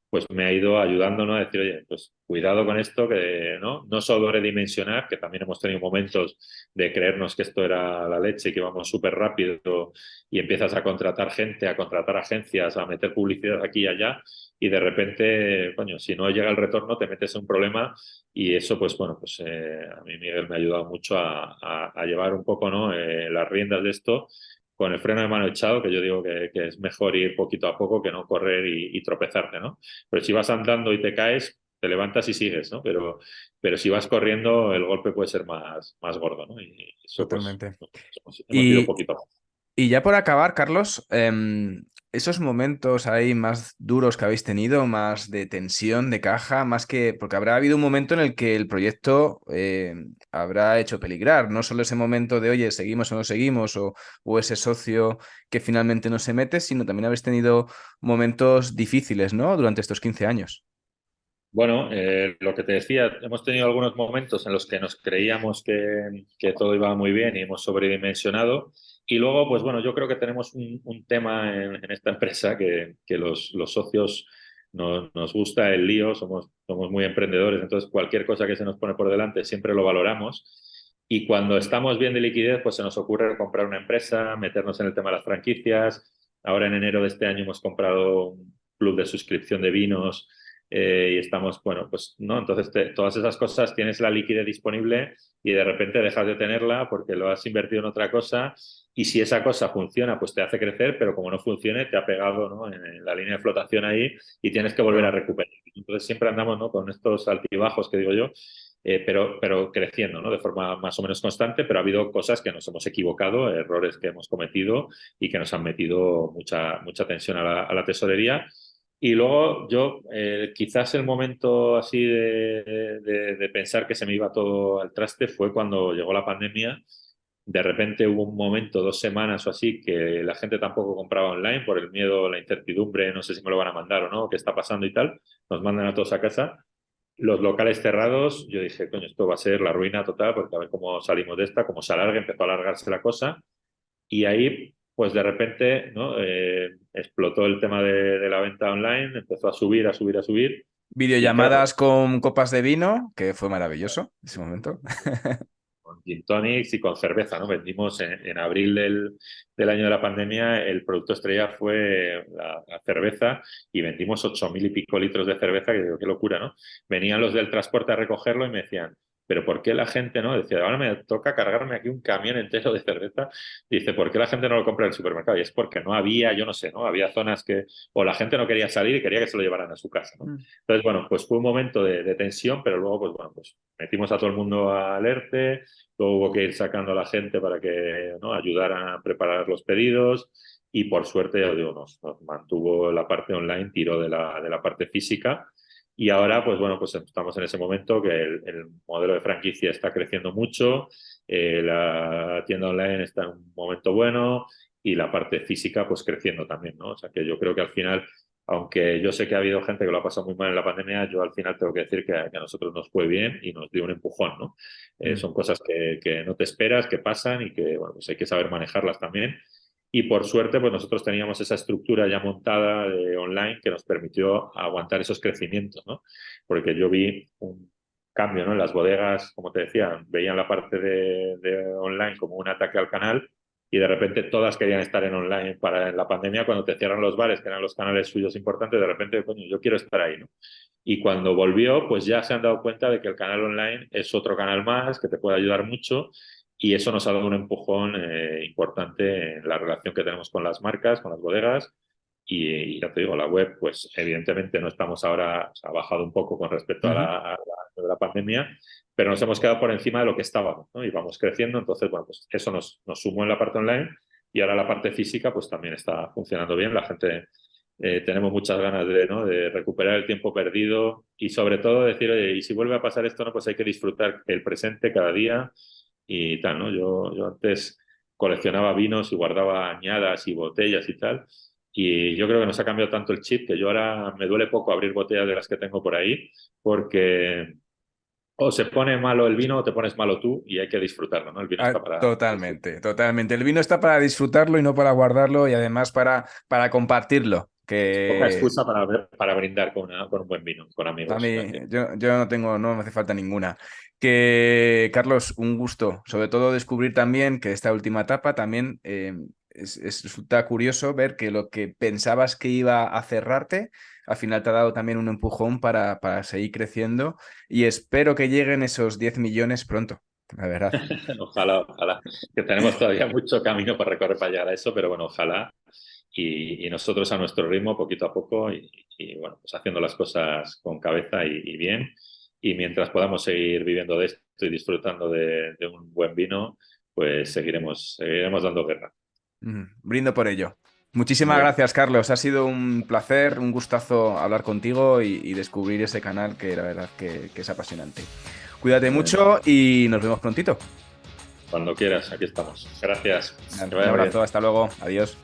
pues me ha ido ayudando, ¿no? A decir, oye, pues cuidado con esto, que no sobredimensionar, que también hemos tenido momentos de creernos que esto era la leche, que íbamos súper rápido y empiezas a contratar gente, a contratar agencias, a meter publicidad aquí y allá, y de repente, coño, si no llega el retorno, te metes en un problema, y eso, pues bueno, pues a mí Miguel me ha ayudado mucho a llevar un poco, ¿no? Las riendas de esto con el freno de mano echado, que yo digo que es mejor ir poquito a poco que no correr y tropezarte, ¿no? Pero si vas andando y te caes, te levantas y sigues, ¿no? Pero si vas corriendo, el golpe puede ser más gordo, ¿no? Y eso, pues, totalmente. hemos ido Y, poquito a poco. Y ya por acabar, Carlos, esos momentos ahí más duros que habéis tenido, más de tensión de caja, más que, porque habrá habido un momento en el que el proyecto habrá hecho peligrar, no solo ese momento de, oye, seguimos o no seguimos, o ese socio que finalmente no se mete, sino también habéis tenido momentos difíciles, ¿no? Durante estos 15 años. Bueno, lo que te decía, hemos tenido algunos momentos en los que nos creíamos que todo iba muy bien y hemos sobredimensionado. Y luego, pues bueno, yo creo que tenemos un tema en esta empresa que los socios nos gusta el lío, somos muy emprendedores, entonces cualquier cosa que se nos pone por delante siempre lo valoramos. Y cuando estamos bien de liquidez, pues se nos ocurre comprar una empresa, meternos en el tema de las franquicias. Ahora en enero de este año hemos comprado un club de suscripción de vinos, y estamos, bueno, pues no, entonces todas esas cosas tienes la liquidez disponible y de repente dejas de tenerla porque lo has invertido en otra cosa, y si esa cosa funciona, pues te hace crecer, pero como no funcione, te ha pegado, ¿no? En la línea de flotación ahí y tienes que volver a Claro. recuperar. Entonces siempre andamos, ¿no? Con estos altibajos que digo yo, pero creciendo, ¿no? De forma más o menos constante, pero ha habido cosas que nos hemos equivocado, errores que hemos cometido y que nos han metido mucha tensión a la tesorería. Y luego yo, quizás el momento así de pensar que se me iba todo al traste fue cuando llegó la pandemia. De repente hubo un momento, 2 semanas o así, que la gente tampoco compraba online por el miedo, la incertidumbre, no sé si me lo van a mandar o no, qué está pasando y tal. Nos mandan a todos a casa. Los locales cerrados, yo dije, coño, esto va a ser la ruina total, porque a ver cómo salimos de esta, cómo se alarga, empezó a alargarse la cosa. Y ahí, pues de repente, ¿no? Explotó el tema de la venta online, empezó a subir, a subir, a subir. Y claro, Videollamadas con copas de vino, que fue maravilloso ese momento. con gin tonics y con cerveza, ¿no? Vendimos en abril del año de la pandemia, el producto estrella fue la cerveza, y vendimos 8.000 y pico litros de cerveza, que digo, qué locura, ¿no? Venían los del transporte a recogerlo y me decían, pero ¿por qué la gente no? Decía, ahora me toca cargarme aquí un camión entero de cerveza. Dice, ¿por qué la gente no lo compra en el supermercado? Y es porque no había, yo no sé, ¿no? Había zonas o la gente no quería salir y quería que se lo llevaran a su casa, ¿no? Mm. Entonces, bueno, pues fue un momento de tensión, pero luego, pues bueno, pues metimos a todo el mundo al ERTE. Luego hubo que ir sacando a la gente para que, ¿no? Ayudaran a preparar los pedidos, y por suerte, ya os digo, nos mantuvo la parte online, tiró de la parte física, y ahora, pues bueno, pues estamos en ese momento que el modelo de franquicia está creciendo mucho, la tienda online está en un momento bueno, y la parte física pues creciendo también, ¿no? O sea que yo creo que al final, aunque yo sé que ha habido gente que lo ha pasado muy mal en la pandemia, yo al final tengo que decir que a nosotros nos fue bien y nos dio un empujón, ¿no? Son cosas que no te esperas, que pasan y que, bueno, pues hay que saber manejarlas también. Y por suerte, pues nosotros teníamos esa estructura ya montada de online que nos permitió aguantar esos crecimientos, ¿no? Porque yo vi un cambio, ¿no? En las bodegas, como te decía, veían la parte de online como un ataque al canal y de repente todas querían estar en online en la pandemia. Cuando te cierran los bares, que eran los canales suyos importantes, de repente, coño, yo quiero estar ahí, ¿no? Y cuando volvió, pues ya se han dado cuenta de que el canal online es otro canal más, que te puede ayudar mucho, y eso nos ha dado un empujón importante en la relación que tenemos con las marcas, con las bodegas. Y ya te digo, la web, pues evidentemente no estamos ahora, ha bajado un poco con respecto a la pandemia, pero nos hemos quedado por encima de lo que estábamos, ¿no? Y vamos creciendo, entonces, bueno, pues eso nos sumó en la parte online y ahora la parte física, pues también está funcionando bien. La gente, tenemos muchas ganas ¿no? de recuperar el tiempo perdido y sobre todo decir, oye, y si vuelve a pasar esto, no, pues hay que disfrutar el presente cada día y tal, ¿no? Yo antes coleccionaba vinos y guardaba añadas y botellas y tal. Y yo creo que nos ha cambiado tanto el chip que yo ahora me duele poco abrir botellas de las que tengo por ahí, porque o se pone malo el vino o te pones malo tú y hay que disfrutarlo, ¿no? El vino está para disfrutar. Totalmente. El vino está para disfrutarlo y no para guardarlo y además para compartirlo. Poca Que excusa para brindar con un buen vino, con a amigos. O mí, sea que, yo no me hace falta ninguna. Que, Carlos, un gusto. Sobre todo descubrir también que esta última etapa también resulta curioso ver que lo que pensabas que iba a cerrarte, al final te ha dado también un empujón para seguir creciendo y espero que lleguen esos 10 millones pronto, la verdad. ojalá, que tenemos todavía mucho camino para recorrer para llegar a eso, pero bueno, ojalá. Y nosotros a nuestro ritmo, poquito a poco, y bueno, pues haciendo las cosas con cabeza y bien. Y mientras podamos seguir viviendo de esto y disfrutando de un buen vino, pues seguiremos dando guerra. Brindo por ello. Muchísimas Muy bien. gracias, Carlos. Ha sido un placer, un gustazo hablar contigo y descubrir ese canal que la verdad que es apasionante. Cuídate mucho y nos vemos prontito. Cuando quieras, aquí estamos. Gracias. Que Un vaya muy bien. abrazo, hasta luego. Adiós.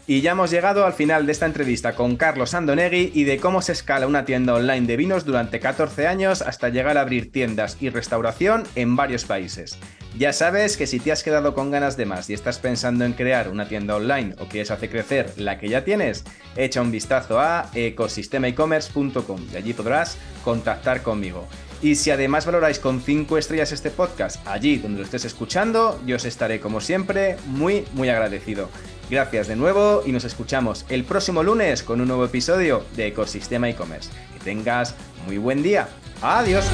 Y ya hemos llegado al final de esta entrevista con Carlos Andonegui y de cómo se escala una tienda online de vinos durante 14 años hasta llegar a abrir tiendas y restauración en varios países. Ya sabes que si te has quedado con ganas de más y estás pensando en crear una tienda online o quieres hacer crecer la que ya tienes, echa un vistazo a ecosistemaecommerce.com y allí podrás contactar conmigo. Y si además valoráis con 5 estrellas este podcast allí donde lo estés escuchando, yo os estaré como siempre muy agradecido. Gracias de nuevo y nos escuchamos el próximo lunes con un nuevo episodio de Ecosistema e-commerce. Que tengas muy buen día. Adiós.